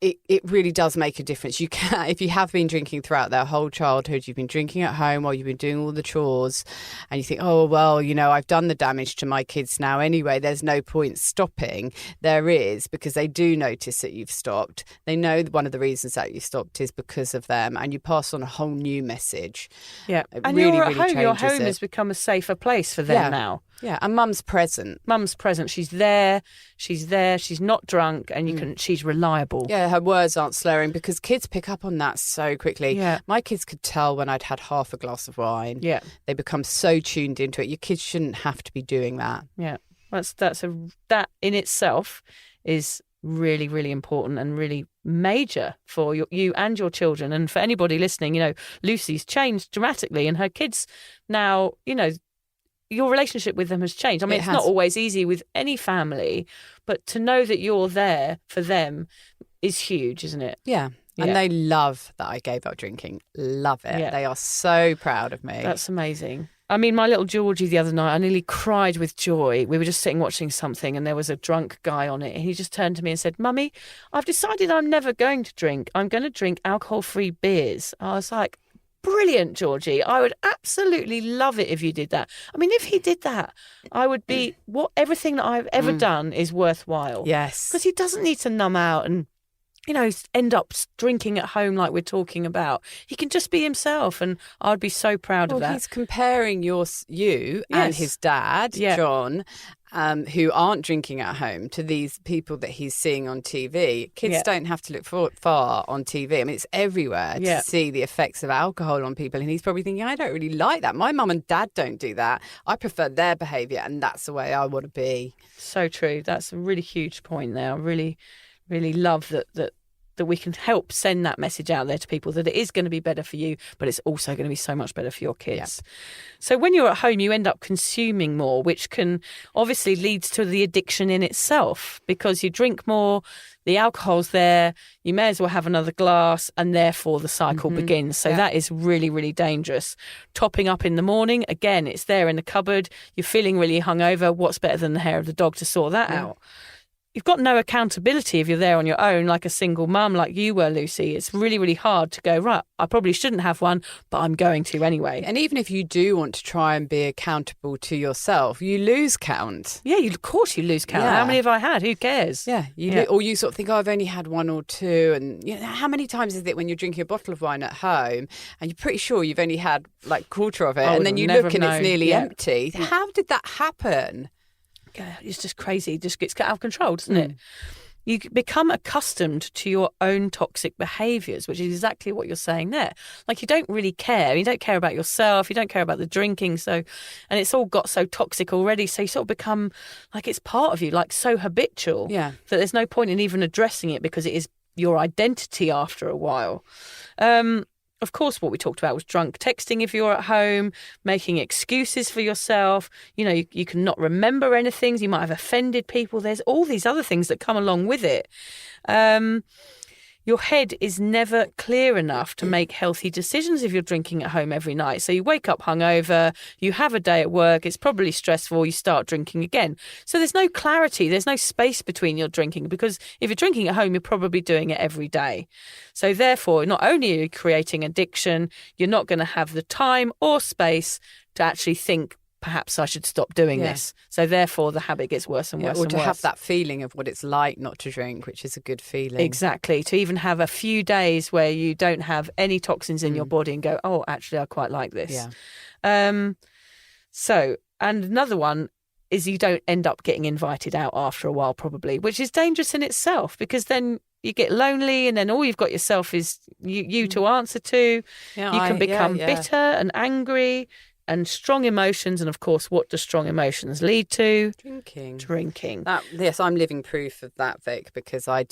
S8: it really does make a difference. You can, if you have been drinking throughout their whole childhood, you've been drinking at home while you've been doing all the chores, and you think, oh, well, I've done the damage to my kids now anyway, there's no point stopping. There is, because they do notice that you've stopped. They know one of the reasons that you stopped is because of them, and you pass on a whole new message.
S4: Yeah,
S8: and you're at
S4: home. Your home has become a safer place for them now.
S8: Yeah, and Mum's present.
S4: She's there. She's not drunk, and she's reliable.
S8: Yeah, her words aren't slurring, because kids pick up on that so quickly.
S4: Yeah.
S8: My kids could tell when I'd had half a glass of wine.
S4: Yeah.
S8: They become so tuned into it. Your kids shouldn't have to be doing that.
S4: Yeah. That in itself is really, really important and really major for you and your children. And for anybody listening, Lucy's changed dramatically, and her kids now, your relationship with them has changed. I mean, it's not always easy with any family, but to know that you're there for them is huge, isn't it?
S8: Yeah. And they love that I gave up drinking. Love it. Yeah. They are so proud of me.
S4: That's amazing. I mean, my little Geordie the other night, I nearly cried with joy. We were just sitting watching something, and there was a drunk guy on it. And he just turned to me and said, Mummy, I've decided I'm never going to drink. I'm going to drink alcohol-free beers. I was like, brilliant, Georgie. I would absolutely love it if you did that. I mean, if he did that, I would be, everything that I've ever done is worthwhile.
S8: Yes.
S4: Because he doesn't need to numb out and, end up drinking at home like we're talking about. He can just be himself, and I'd be so proud of that.
S8: He's comparing you and his dad, John, who aren't drinking at home, to these people that he's seeing on TV. Kids don't have to look far on TV. I mean, it's everywhere to see the effects of alcohol on people. And he's probably thinking, I don't really like that. My mum and dad don't do that. I prefer their behaviour, and that's the way I want to be.
S4: So true. That's a really huge point there. I really, really love that we can help send that message out there to people, that it is going to be better for you, but it's also going to be so much better for your kids. Yeah. So when you're at home, you end up consuming more, which can obviously leads to the addiction in itself, because you drink more, the alcohol's there, you may as well have another glass, and therefore the cycle begins. So that is really, really dangerous. Topping up in the morning, again, it's there in the cupboard, you're feeling really hungover. What's better than the hair of the dog to sort that out? You've got no accountability if you're there on your own, like a single mum, like you were, Lucy. It's really, really hard to go, right, I probably shouldn't have one, but I'm going to anyway.
S8: And even if you do want to try and be accountable to yourself, you lose count.
S4: Yeah, of course you lose count. Yeah. How many have I had? Who cares?
S8: Yeah. Or you sort of think, I've only had one or two. And how many times is it when you're drinking a bottle of wine at home and you're pretty sure you've only had like a quarter of it, and then you look and it's nearly empty? How did that happen?
S4: It's just crazy. It just gets out of control, doesn't it? You become accustomed to your own toxic behaviours, which is exactly what you're saying there. Like, you don't really care. You don't care about yourself. You don't care about the drinking. And it's all got so toxic already. So you sort of become like it's part of you, like so habitual that there's no point in even addressing it, because it is your identity after a while. Of course, what we talked about was drunk texting if you're at home, making excuses for yourself. You can not remember anything. You might have offended people. There's all these other things that come along with it. Your head is never clear enough to make healthy decisions if you're drinking at home every night. So you wake up hungover, you have a day at work, it's probably stressful, you start drinking again. So there's no clarity, there's no space between your drinking, because if you're drinking at home, you're probably doing it every day. So therefore, not only are you creating addiction, you're not going to have the time or space to actually think, perhaps I should stop doing this. So therefore, the habit gets worse and worse and worse.
S8: Or to have that feeling of what it's like not to drink, which is a good feeling.
S4: Exactly. To even have a few days where you don't have any toxins in your body and go, oh, actually, I quite like this. Yeah. And another one is you don't end up getting invited out after a while, probably, which is dangerous in itself, because then you get lonely, and then all you've got yourself is you to answer to. Yeah, you can become bitter and angry. And strong emotions, and of course, what do strong emotions lead to? Drinking.
S8: Yes, I'm living proof of that, Vic, because I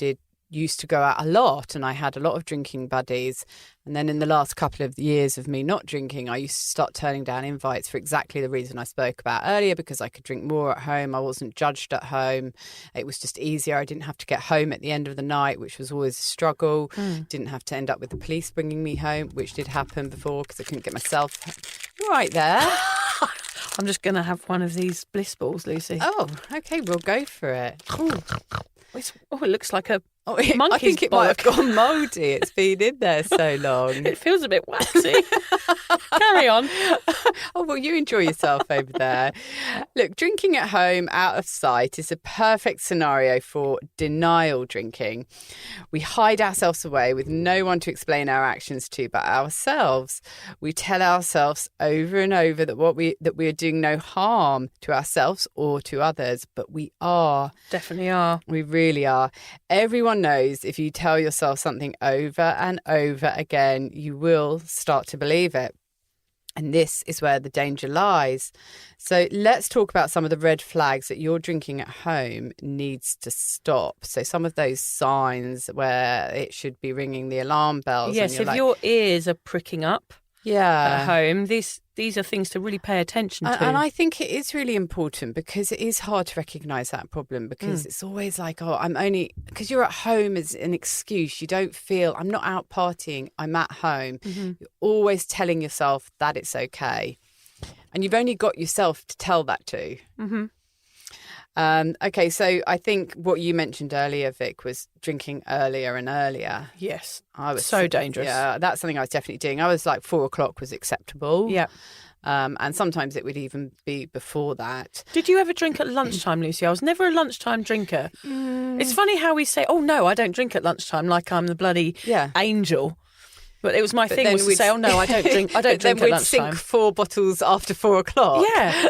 S8: used to go out a lot, and I had a lot of drinking buddies. And then in the last couple of years of me not drinking, I used to start turning down invites for exactly the reason I spoke about earlier, because I could drink more at home. I wasn't judged at home. It was just easier. I didn't have to get home at the end of the night, which was always a struggle. Didn't have to end up with the police bringing me home, which did happen before, because I couldn't get myself right there.
S4: I'm just going to have one of these bliss balls, Lucy.
S8: Oh, okay, we'll go for it.
S4: It looks like a
S8: Oh, I
S4: monkey's
S8: think it might have
S4: bollock.
S8: gone mouldy. It's been in there so long.
S4: It feels a bit waxy. Carry on.
S8: Oh, well, you enjoy yourself over there. Look, drinking at home out of sight is a perfect scenario for denial drinking. We hide ourselves away with no one to explain our actions to but ourselves. We tell ourselves over and over that we are doing no harm to ourselves or to others, but we are.
S4: Definitely are.
S8: We really are. Everyone knows if you tell yourself something over and over again, you will start to believe it. And this is where the danger lies. So let's talk about some of the red flags that your drinking at home needs to stop. So some of those signs where it should be ringing the alarm bells.
S4: Yes, if your ears are pricking up at home, these are things to really pay attention to.
S8: And I think it is really important because it is hard to recognise that problem because it's always like, because you're at home as an excuse. You don't feel, I'm not out partying, I'm at home. Mm-hmm. You're always telling yourself that it's okay. And you've only got yourself to tell that to. Mm-hmm. Okay, so I think what you mentioned earlier, Vic, was drinking earlier and earlier.
S4: Yes,
S8: I was
S4: so dangerous.
S8: Yeah, that's something I was definitely doing. I was like 4 o'clock was acceptable.
S4: Yeah.
S8: And sometimes it would even be before that.
S4: Did you ever drink at lunchtime, Lucy? I was never a lunchtime drinker. It's funny how we say, oh, no, I don't drink at lunchtime, like I'm the bloody angel. But it was my thing was to say, oh, no, I don't drink. I don't drink at lunchtime.
S8: Then we'd sink 4 bottles after 4 o'clock.
S4: Yeah.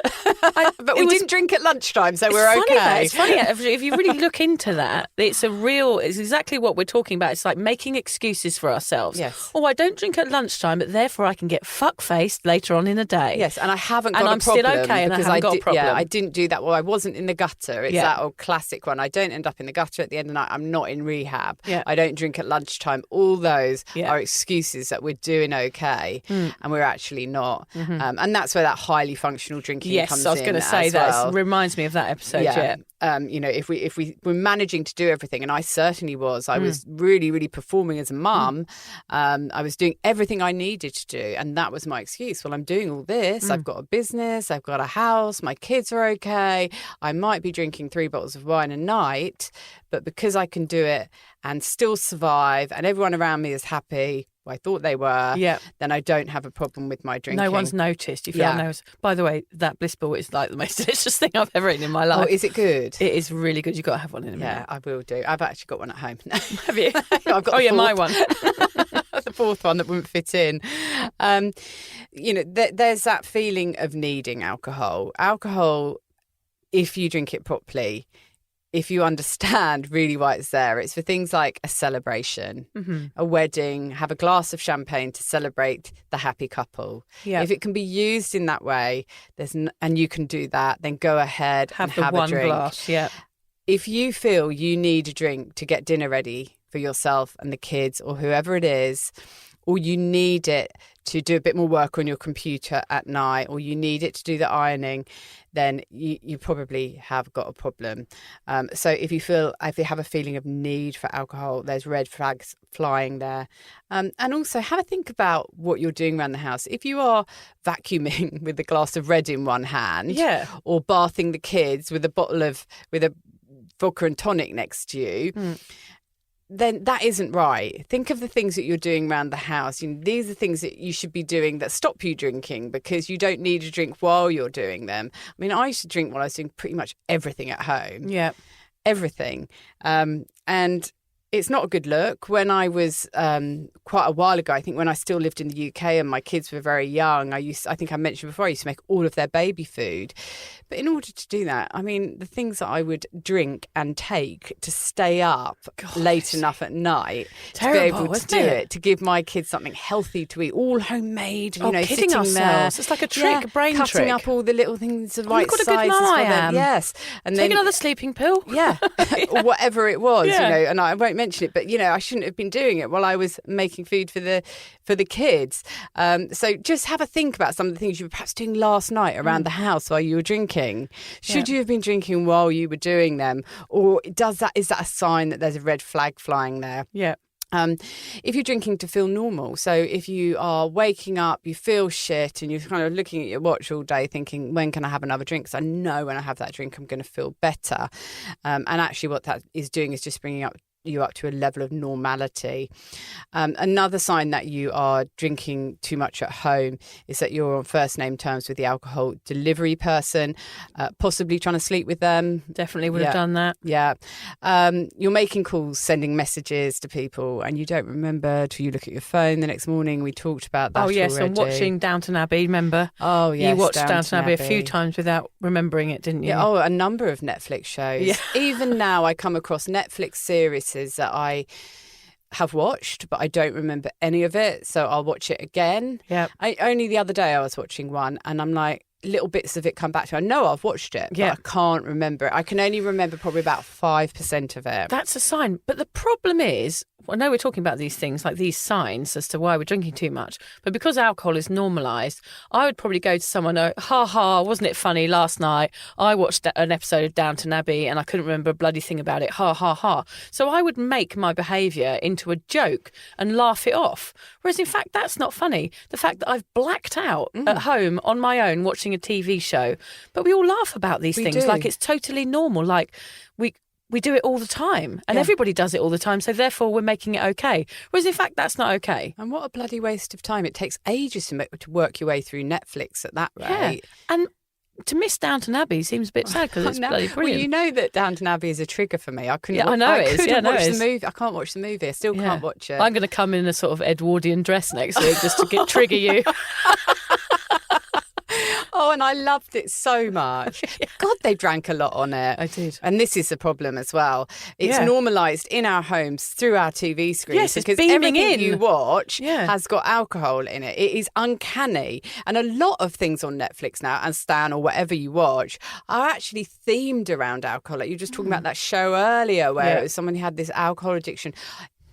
S8: But we didn't drink at lunchtime, so we're okay.
S4: It's funny. If you really look into that, it's exactly what we're talking about. It's like making excuses for ourselves.
S8: Yes.
S4: Oh, I don't drink at lunchtime, but therefore I can get fuck-faced later on in the day.
S8: Yes, and I haven't got
S4: a problem. And I'm still okay, and I haven't got a problem.
S8: Yeah, I didn't do that. Well, I wasn't in the gutter. It's that old classic one. I don't end up in the gutter at the end of the night. I'm not in rehab.
S4: Yeah.
S8: I don't drink at lunchtime. All those are excuses that we're doing okay, and we're actually not. Mm-hmm. And that's where that highly functional drinking comes in.
S4: Yes, I was going to say that. It reminds me of that episode. Yeah.
S8: If we were managing to do everything, and I certainly was, I was really, really performing as a mum. I was doing everything I needed to do, and that was my excuse. Well, I'm doing all this. I've got a business. I've got a house. My kids are okay. I might be drinking 3 bottles of wine a night, but because I can do it and still survive, and everyone around me is happy. I thought they were, then I don't have a problem with my drinking.
S4: No one's noticed. You feel no. By the way, that Bliss Ball is like the most delicious thing I've ever eaten in my life.
S8: Oh, is it good?
S4: It is really good. You've got to have one in a minute.
S8: Yeah, I will do. I've actually got one at home.
S4: Have you?
S8: I've got
S4: my one.
S8: The 4th one that wouldn't fit in. There's that feeling of needing alcohol. Alcohol, if you drink it properly, if you understand really why it's there, it's for things like a celebration, a wedding, have a glass of champagne to celebrate the happy couple. Yeah. If it can be used in that way, and you can do that, then go ahead and have
S4: one
S8: a drink.
S4: Glass, yeah.
S8: If you feel you need a drink to get dinner ready for yourself and the kids or whoever it is, or you need it to do a bit more work on your computer at night, or you need it to do the ironing, then you probably have got a problem. So if you have a feeling of need for alcohol, there's red flags flying there. And also have a think about what you're doing around the house. If you are vacuuming with a glass of red in one hand, or bathing the kids with a vodka and tonic next to you, then that isn't right. Think of the things that you're doing around the house. These are things that you should be doing that stop you drinking, because you don't need to drink while you're doing them. I mean, I used to drink while I was doing pretty much everything at home. Yeah. Everything. And it's not a good look. When I was quite a while ago, I think when I still lived in the UK and my kids were very young, I think I mentioned before, I used to make all of their baby food. But in order to do that, I mean, the things that I would drink and take to stay up late enough at night to be able to do it, to give my kids something healthy to eat, all homemade,
S4: kidding
S8: sitting
S4: ourselves.
S8: there.
S4: It's like a trick, a brain
S8: cutting
S4: trick.
S8: Up all the little things the right
S4: look what
S8: sizes
S4: a good mum I
S8: for them.
S4: am.
S8: Yes. And
S4: Take another sleeping pill.
S8: Yeah. Or whatever it was, and I won't mention it, but, I shouldn't have been doing it while I was making food for the kids. So just have a think about some of the things you were perhaps doing last night around the house while you were drinking. Should you have been drinking while you were doing them? Or is that a sign that there's a red flag flying there? Yeah. If you're drinking to feel normal, so if you are waking up, you feel shit and you're kind of looking at your watch all day thinking, when can I have another drink? Because I know when I have that drink, I'm going to feel better. And actually what that is doing is just bringing up you up to a level of normality. Another sign that you are drinking too much at home is that you're on first name terms with the alcohol delivery person, possibly trying to sleep with them.
S4: Definitely would have done that.
S8: Yeah. You're making calls, sending messages to people, and you don't remember till you look at your phone the next morning. We talked about that
S4: yes,
S8: already.
S4: and watching Downton Abbey, remember?
S8: Oh, yes.
S4: You watched Downton Abbey a few times without remembering it, didn't you?
S8: Yeah, a number of Netflix shows.
S4: Yeah.
S8: Even now I come across Netflix series that I have watched, but I don't remember any of it, so I'll watch it again.
S4: Yeah.
S8: Only the other day I was watching one, and I'm like, little bits of it come back to me. I know I've watched it, but I can't remember it. I can only remember probably about 5% of it.
S4: That's a sign. But the problem is, I know we're talking about these things, like these signs as to why we're drinking too much, but because alcohol is normalised, I would probably go to someone, wasn't it funny last night? I watched an episode of Downton Abbey and I couldn't remember a bloody thing about it. Ha, ha, ha. So I would make my behaviour into a joke and laugh it off. Whereas in fact, that's not funny. The fact that I've blacked out at home on my own watching a TV show, but we all laugh about these things like it's totally normal. Like we do it all the time and everybody does it all the time. So therefore we're making it okay. Whereas in fact, that's not okay.
S8: And what a bloody waste of time. It takes ages to work your way through Netflix at that rate.
S4: Yeah. And to miss Downton Abbey seems a bit sad because it's bloody brilliant.
S8: Well, you know that Downton Abbey is a trigger for me. I couldn't.
S4: I know it is.
S8: Watch the movie. I can't watch the movie. I still can't watch it.
S4: I'm going to come in a sort of Edwardian dress next week just to trigger you.
S8: Oh, and I loved it so much. God, they drank a lot on it.
S4: I did.
S8: And this is the problem as well. It's normalised in our homes through our TV screens.
S4: Yes, it's
S8: because
S4: beaming
S8: everything
S4: in.
S8: you watch has got alcohol in it. It is uncanny. And a lot of things on Netflix now and Stan or whatever you watch are actually themed around alcohol. Like you were just talking about that show earlier where it was someone who had this alcohol addiction.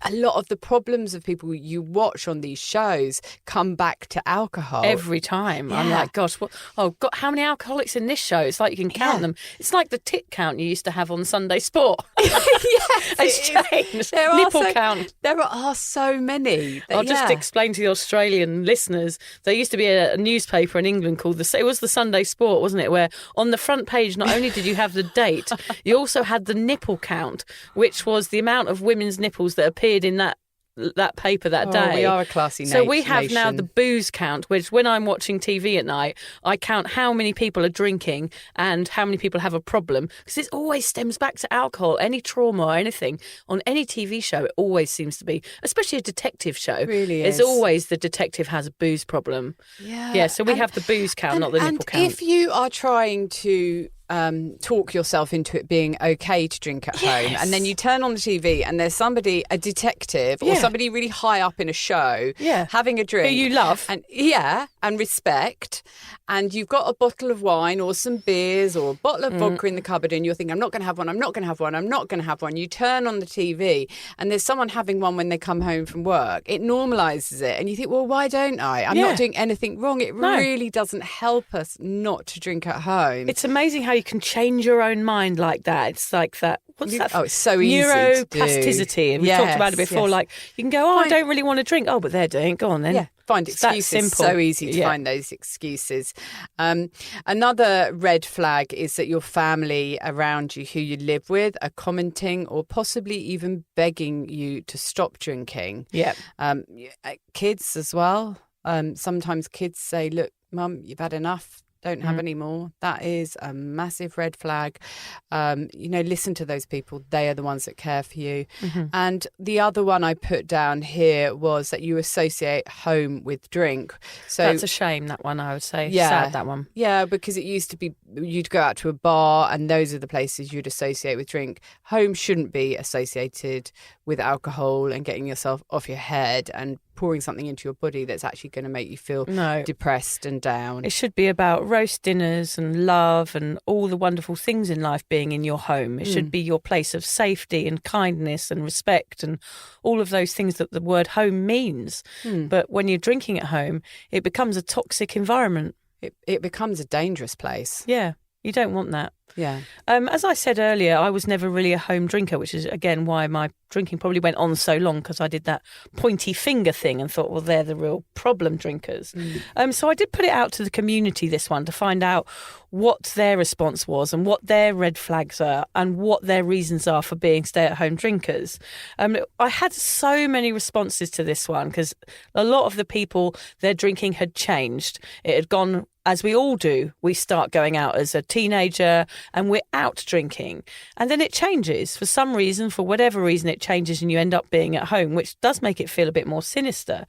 S8: A lot of the problems of people you watch on these shows come back to alcohol.
S4: Every time. I'm like, gosh, God, how many alcoholics in this show? It's like you can count them. It's like the tit count you used to have on Sunday Sport.
S8: Yes,
S4: it's changed. Nipple count.
S8: There are so many.
S4: I'll just explain to the Australian listeners, there used to be a newspaper in England called it was the Sunday Sport, wasn't it? Where on the front page, not only did you have the date, you also had the nipple count, which was the amount of women's nipples that appeared in that paper that day.
S8: We are a classy
S4: So we have now the booze count, which when I'm watching TV at night, I count how many people are drinking and how many people have a problem, because it always stems back to alcohol. Any trauma or anything on any TV show, it always seems to be, especially a detective show.
S8: It really
S4: is. It's always the detective has a booze problem. Yeah, so we have the booze count, not the nipple count.
S8: If you are trying to talk yourself into it being okay to drink at home, and then you turn on the TV and there's somebody, a detective or somebody really high up in a show having a drink
S4: who you love
S8: and respect, and you've got a bottle of wine or some beers or a bottle of vodka in the cupboard, and you're thinking, I'm not going to have one, I'm not going to have one, I'm not going to have one. You turn on the TV and there's someone having one when they come home from work. It normalises it and you think, well, why don't I? I'm not doing anything wrong. It really doesn't help us not to drink at home.
S4: It's amazing how you can change your own mind like that. It's like that. What's that?
S8: Oh, it's so easy.
S4: Neuroplasticity. And we talked about it before. Like you can go, I don't really want to drink. Oh, but they're doing it. Go on then.
S8: Yeah. Find excuses.
S4: That's simple.
S8: So easy to find those excuses. Another red flag is that your family around you, who you live with, are commenting or possibly even begging you to stop drinking.
S4: Yeah.
S8: Kids as well. Sometimes kids say, look, Mum, you've had enough. Don't have any more. That is a massive red flag. Listen to those people. They are the ones that care for you. Mm-hmm. And the other one I put down here was that you associate home with drink. So
S4: that's a shame, that one, I would say. Yeah. Sad, that one.
S8: Yeah, because it used to be you'd go out to a bar and those are the places you'd associate with drink. Home shouldn't be associated with alcohol and getting yourself off your head and pouring something into your body that's actually going to make you feel depressed and down.
S4: It should be about roast dinners and love and all the wonderful things in life being in your home. It should be your place of safety and kindness and respect and all of those things that the word home means. But when you're drinking at home, it becomes a toxic environment.
S8: It becomes a dangerous place.
S4: Yeah, you don't want that.
S8: Yeah.
S4: As I said earlier, I was never really a home drinker, which is, again, why my drinking probably went on so long, because I did that pointy finger thing and thought, well, they're the real problem drinkers. So I did put it out to the community, this one, to find out what their response was and what their red flags are and what their reasons are for being stay-at-home drinkers. I had so many responses to this one because a lot of the people, their drinking had changed. It had gone, as we all do, we start going out as a teenager and we're out drinking. And then it changes. For some reason, for whatever reason, it changes and you end up being at home, which does make it feel a bit more sinister.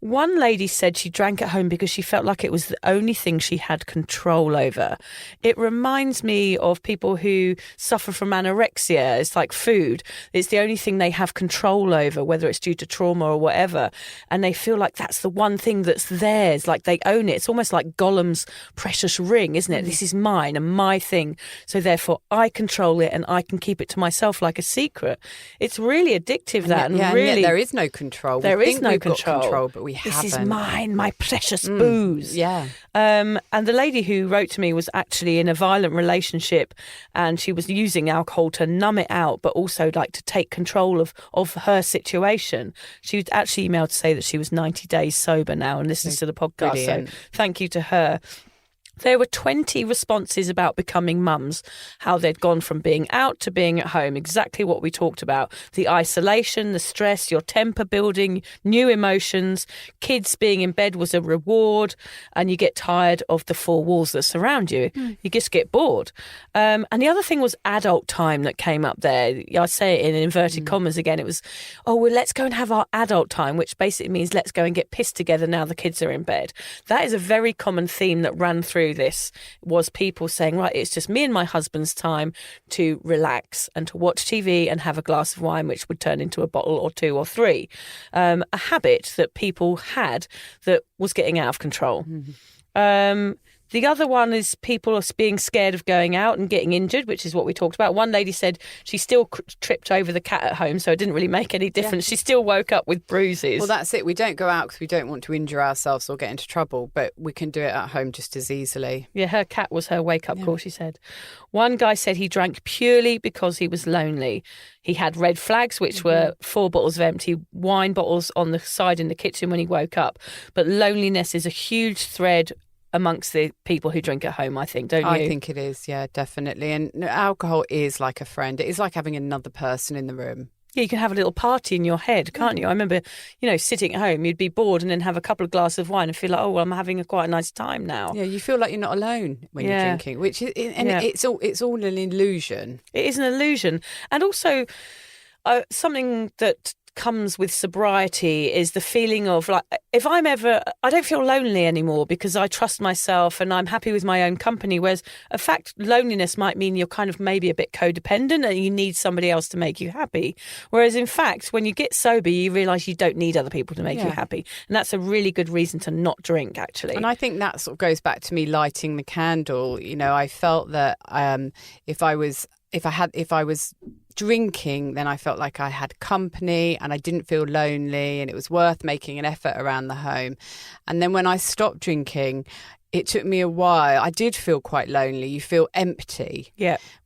S4: One lady said she drank at home because she felt like it was the only thing she had control over. It reminds me of people who suffer from anorexia. It's like food. It's the only thing they have control over, whether it's due to trauma or whatever. And they feel like that's the one thing that's theirs, like they own it. It's almost like Gollum's precious ring, isn't it? This is mine and my thing. So therefore I control it and I can keep it to myself like a secret. It's really addictive, that. And
S8: and
S4: really,
S8: yet there is no control.
S4: There
S8: we
S4: is
S8: think
S4: no
S8: we've
S4: control.
S8: Got control, but we haven't.
S4: This is mine, my precious booze.
S8: Yeah.
S4: And the lady who wrote to me was actually in a violent relationship and she was using alcohol to numb it out, but also like to take control of her situation. She was actually emailed to say that she was 90 days sober now and listens to the podcast.
S8: Brilliant.
S4: So thank you to her. There were 20 responses about becoming mums, how they'd gone from being out to being at home, exactly what we talked about. The isolation, the stress, your temper building, new emotions, kids being in bed was a reward, and you get tired of the four walls that surround you. You just get bored. And the other thing was adult time that came up there. I say it in inverted commas again. It was, oh, well, let's go and have our adult time, which basically means let's go and get pissed together now the kids are in bed. That is a very common theme that ran through this, was people saying, right, it's just me and my husband's time to relax and to watch TV and have a glass of wine, which would turn into a bottle or two or three. A habit that people had that was getting out of control. The other one is people are being scared of going out and getting injured, which is what we talked about. One lady said she still tripped over the cat at home, so it didn't really make any difference. Yeah. She still woke up with bruises.
S8: Well, that's it. We don't go out because we don't want to injure ourselves or get into trouble, but we can do it at home just as easily.
S4: Yeah, her cat was her wake-up call, she said. One guy said he drank purely because he was lonely. He had red flags, which were 4 bottles of empty wine bottles on the side in the kitchen when he woke up. But loneliness is a huge thread amongst the people who drink at home, I think, don't you?
S8: I think it is, yeah, definitely. And alcohol is like a friend. It is like having another person in the room.
S4: Yeah, you can have a little party in your head, can't you? I remember, sitting at home, you'd be bored and then have a couple of glasses of wine and feel like, oh, well, I'm having quite a nice time now.
S8: Yeah, you feel like you're not alone when you're drinking, which is, it's all an illusion.
S4: It is an illusion. And also, something that comes with sobriety is the feeling of like, I don't feel lonely anymore because I trust myself and I'm happy with my own company. Whereas in fact, loneliness might mean you're kind of maybe a bit codependent and you need somebody else to make you happy. Whereas in fact, when you get sober, you realise you don't need other people to make you happy. And that's a really good reason to not drink, actually.
S8: And I think that sort of goes back to me lighting the candle. I felt that if I was drinking, then I felt like I had company and I didn't feel lonely and it was worth making an effort around the home. And then when I stopped drinking, it took me a while. I did feel quite lonely. You feel empty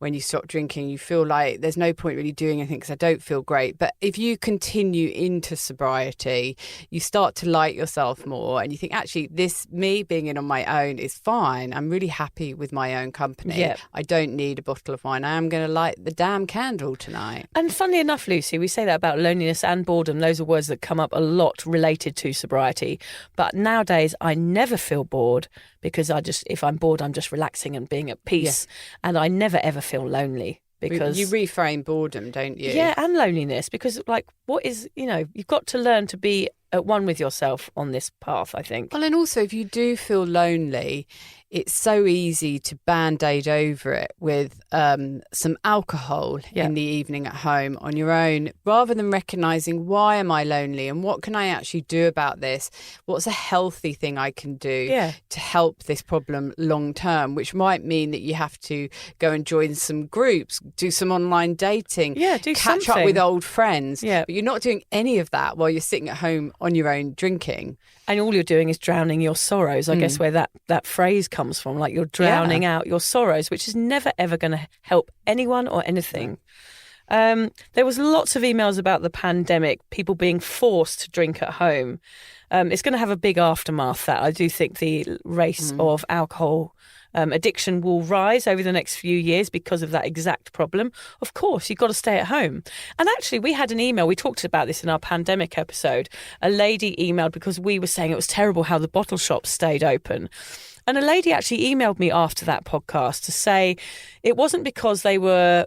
S8: when you stop drinking. You feel like there's no point really doing anything because I don't feel great. But if you continue into sobriety, you start to like yourself more and you think, actually, me being in on my own is fine. I'm really happy with my own company. Yeah. I don't need a bottle of wine. I am going to light the damn candle tonight.
S4: And funnily enough, Lucy, we say that about loneliness and boredom. Those are words that come up a lot related to sobriety. But nowadays, I never feel bored, because if I'm bored, I'm just relaxing and being at peace. Yeah. And I never, ever feel lonely because...
S8: You reframe boredom, don't you?
S4: Yeah, and loneliness, because you've got to learn to be at one with yourself on this path, I think.
S8: Well, and also if you do feel lonely, it's so easy to band-aid over it with some alcohol in the evening at home on your own, rather than recognising, why am I lonely and what can I actually do about this? What's a healthy thing I can do to help this problem long term, which might mean that you have to go and join some groups, do some online dating,
S4: do
S8: catch
S4: something.
S8: up with old friends.
S4: Yeah.
S8: But you're not doing any of that while you're sitting at home on your own drinking.
S4: And all you're doing is drowning your sorrows. I guess where that phrase comes from, like you're drowning out your sorrows, which is never, ever going to help anyone or anything. There was lots of emails about the pandemic, people being forced to drink at home. It's going to have a big aftermath, that. I do think the race of alcohol addiction will rise over the next few years because of that exact problem. Of course, you've got to stay at home. And actually, we had an email. We talked about this in our pandemic episode. A lady emailed because we were saying it was terrible how the bottle shops stayed open. And a lady actually emailed me after that podcast to say it wasn't because they were,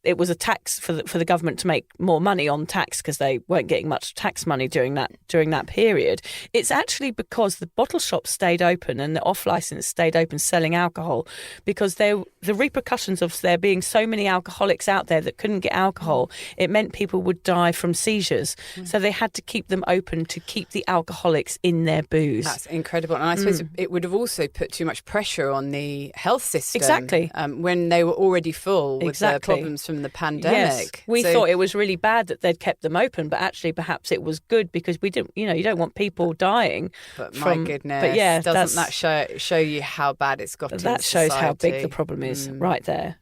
S4: it was a tax for the government to make more money on tax because they weren't getting much tax money during that period. It's actually because the bottle shops stayed open and the off-licence stayed open selling alcohol, because the repercussions of there being so many alcoholics out there that couldn't get alcohol, it meant people would die from seizures. So they had to keep them open to keep the alcoholics in their booze.
S8: That's incredible. And I suppose it would have also put too much pressure on the health system.
S4: Exactly.
S8: When they were already full with the problems from the pandemic.
S4: Yes. We thought it was really bad that they'd kept them open, but actually perhaps it was good because we didn't, you don't want people dying.
S8: But my goodness, but yeah, doesn't that show you how bad it's got?
S4: That shows how big the problem is right there.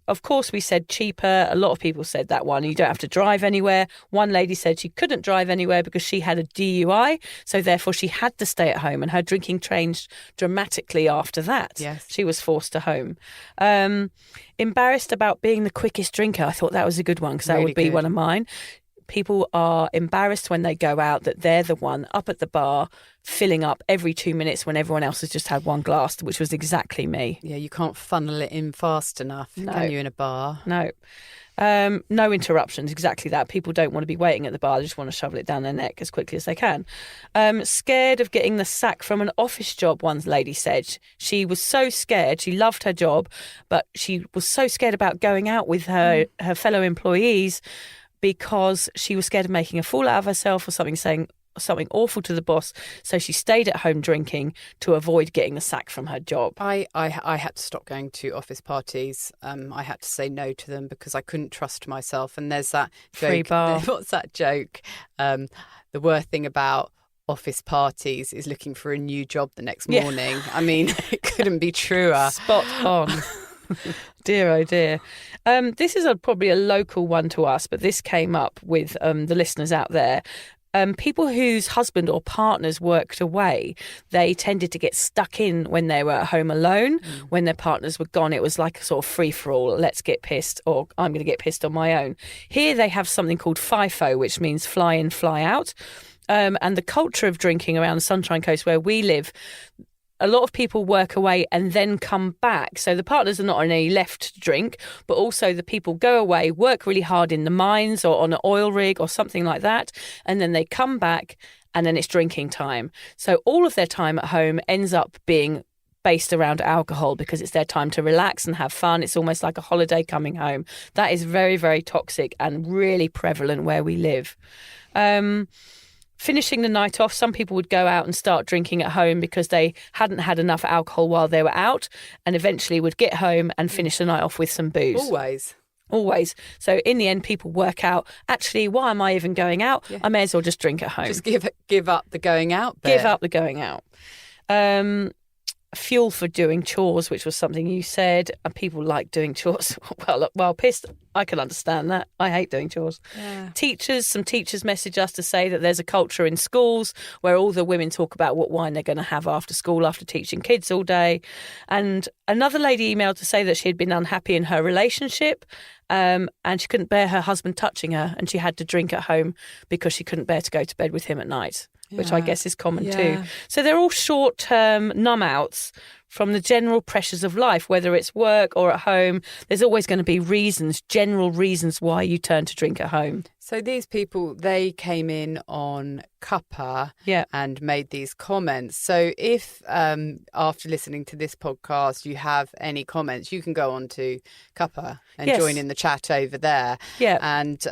S4: Of course, we said cheaper. A lot of people said that one. You don't have to drive anywhere. One lady said she couldn't drive anywhere because she had a DUI, so therefore she had to stay at home, and her drinking changed dramatically after that.
S8: Yes.
S4: She was forced to home. Embarrassed about being the quickest drinker. I thought that was a good one because that would be one of mine. People are embarrassed when they go out that they're the one up at the bar filling up every 2 minutes when everyone else has just had one glass, which was exactly me.
S8: Yeah, you can't funnel it in fast enough, can you, in a bar?
S4: No. No interruptions, exactly that. People don't want to be waiting at the bar. They just want to shovel it down their neck as quickly as they can. Scared of getting the sack from an office job, one lady said. She was so scared. She loved her job, but she was so scared about going out with her fellow employees because she was scared of making a fool out of herself or saying something awful to the boss. So she stayed at home drinking to avoid getting the sack from her job.
S8: I had to stop going to office parties. I had to say no to them because I couldn't trust myself. And there's that joke,
S4: free bar.
S8: What's that joke? The worst thing about office parties is looking for a new job the next morning. I mean, it couldn't be truer.
S4: Spot on. Dear, oh dear. This is probably a local one to us, but this came up with the listeners out there. People whose husband or partners worked away, they tended to get stuck in when they were at home alone. When their partners were gone, it was like a sort of free-for-all. Let's get pissed, or I'm going to get pissed on my own. Here they have something called FIFO, which means fly in, fly out. And the culture of drinking around the Sunshine Coast where we live, a lot of people work away and then come back. So the partners are not only left to drink, but also the people go away, work really hard in the mines or on an oil rig or something like that. And then they come back and then it's drinking time. So all of their time at home ends up being based around alcohol because it's their time to relax and have fun. It's almost like a holiday coming home. That is very, very toxic and really prevalent where we live. Finishing the night off, some people would go out and start drinking at home because they hadn't had enough alcohol while they were out, and eventually would get home and finish the night off with some booze. Always. So in the end, people work out, actually, why am I even going out? Yeah. I may as well just drink at home.
S8: Just give up the going out bit.
S4: Give up the going out. Fuel for doing chores, which was something you said. And people like doing chores. Well, pissed. I can understand that. I hate doing chores. Yeah. Some teachers message us to say that there's a culture in schools where all the women talk about what wine they're going to have after school after teaching kids all day. And another lady emailed to say that she had been unhappy in her relationship and she couldn't bear her husband touching her, and she had to drink at home because she couldn't bear to go to bed with him at night. Which I guess is common too. So they're all short-term numb-outs from the general pressures of life, whether it's work or at home. There's always going to be general reasons why you turn to drink at home.
S8: So these people, they came in on Cuppa and made these comments. So if after listening to this podcast you have any comments, you can go on to Cuppa and join in the chat over there. Yeah. And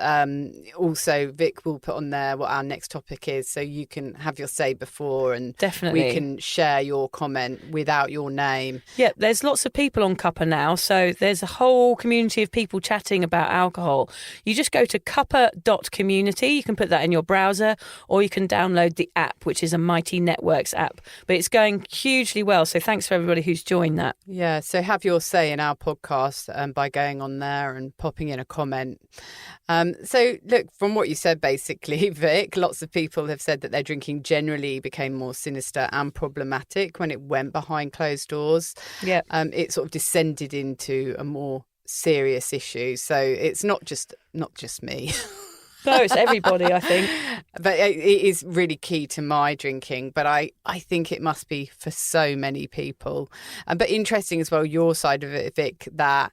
S8: also Vic will put on there what our next topic is, so you can have your say before, and
S4: definitely
S8: we can share your comment without your name.
S4: Yeah, there's lots of people on Cuppa now, so there's a whole community of people chatting about alcohol. You just go to cuppa.co.uk .community. You can put that in your browser, or you can download the app, which is a Mighty Networks app. But it's going hugely well. So thanks for everybody who's joined that.
S8: Yeah, so have your say in our podcast by going on there and popping in a comment. So look, from what you said, basically, Vic, lots of people have said that their drinking generally became more sinister and problematic when it went behind closed doors.
S4: Yeah.
S8: It sort of descended into a more serious issue. So it's not just me.
S4: No, it's everybody, I think.
S8: But it is really key to my drinking. But I think it must be for so many people. But interesting as well, your side of it, Vic, that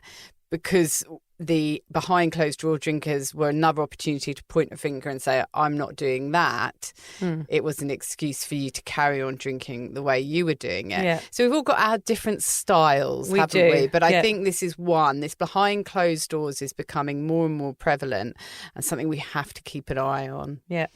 S8: because the behind closed door drinkers were another opportunity to point a finger and say, I'm not doing that. It was an excuse for you to carry on drinking the way you were doing it.
S4: Yeah.
S8: So we've all got our different styles, haven't we? But I think this is one. This behind closed doors is becoming more and more prevalent and something we have to keep an eye on.
S4: Yeah.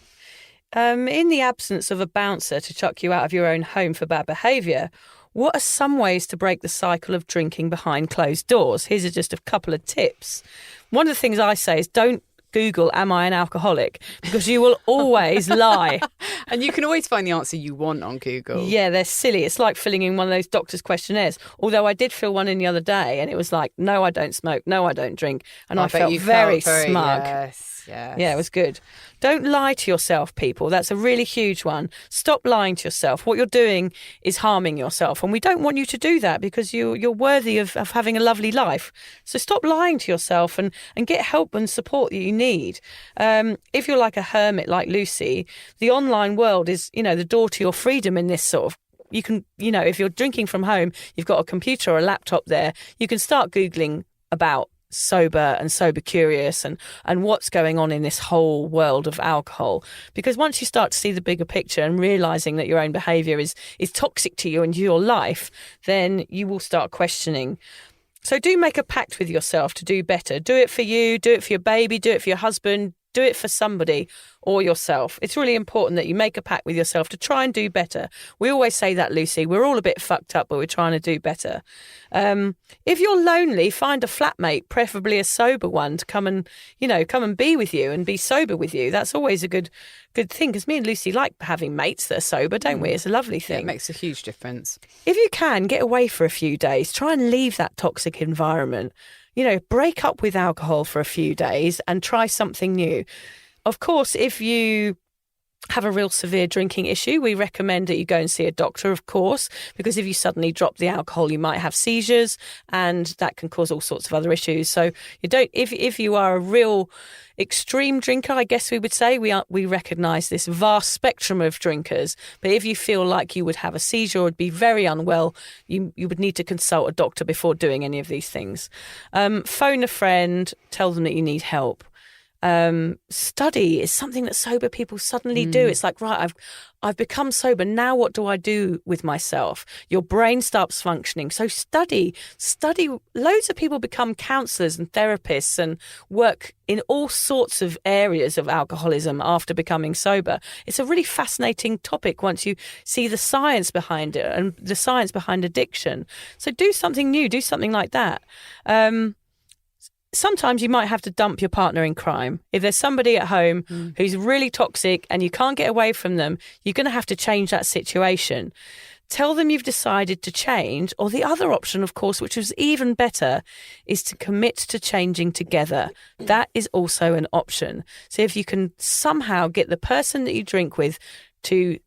S4: In the absence of a bouncer to chuck you out of your own home for bad behaviour, what are some ways to break the cycle of drinking behind closed doors? Here's just a couple of tips. One of the things I say is don't Google, am I an alcoholic? Because you will always lie.
S8: And you can always find the answer you want on Google.
S4: Yeah, they're silly. It's like filling in one of those doctor's questionnaires. Although I did fill one in the other day and it was like, no, I don't smoke. No, I don't drink. And I felt very smug.
S8: Yes.
S4: Yeah, it was good. Don't lie to yourself, people. That's a really huge one. Stop lying to yourself. What you're doing is harming yourself. And we don't want you to do that because you're worthy of having a lovely life. So stop lying to yourself and get help and support that you need. If you're like a hermit like Lucy, the online world is, the door to your freedom in this sort of. You can, if you're drinking from home, you've got a computer or a laptop there, you can start Googling about sober and sober curious and what's going on in this whole world of alcohol. Because once you start to see the bigger picture and realising that your own behaviour is toxic to you and your life, then you will start questioning. So do make a pact with yourself to do better. Do it for you, do it for your baby, do it for your husband, do it for somebody or yourself. It's really important that you make a pact with yourself to try and do better. We always say that, Lucy. We're all a bit fucked up, but we're trying to do better. If you're lonely, find a flatmate, preferably a sober one, to come and be with you and be sober with you. That's always a good thing, because me and Lucy like having mates that are sober, don't we? It's a lovely thing.
S8: Yeah, it makes a huge difference.
S4: If you can, get away for a few days. Try and leave that toxic environment. Break up with alcohol for a few days and try something new. Of course, if you have a real severe drinking issue, we recommend that you go and see a doctor, of course, because if you suddenly drop the alcohol, you might have seizures and that can cause all sorts of other issues. So if you are a real extreme drinker, I guess we would say, we recognise this vast spectrum of drinkers. But if you feel like you would have a seizure or would be very unwell, you would need to consult a doctor before doing any of these things. Phone a friend, tell them that you need help. Study is something that sober people suddenly do. It's like, right, I've become sober. Now what do I do with myself? Your brain stops functioning. So study. Loads of people become counsellors and therapists and work in all sorts of areas of alcoholism after becoming sober. It's a really fascinating topic once you see the science behind it and the science behind addiction. So do something new, do something like that. Sometimes you might have to dump your partner in crime. If there's somebody at home who's really toxic and you can't get away from them, you're going to have to change that situation. Tell them you've decided to change, or the other option, of course, which is even better, is to commit to changing together. That is also an option. So if you can somehow get the person that you drink with to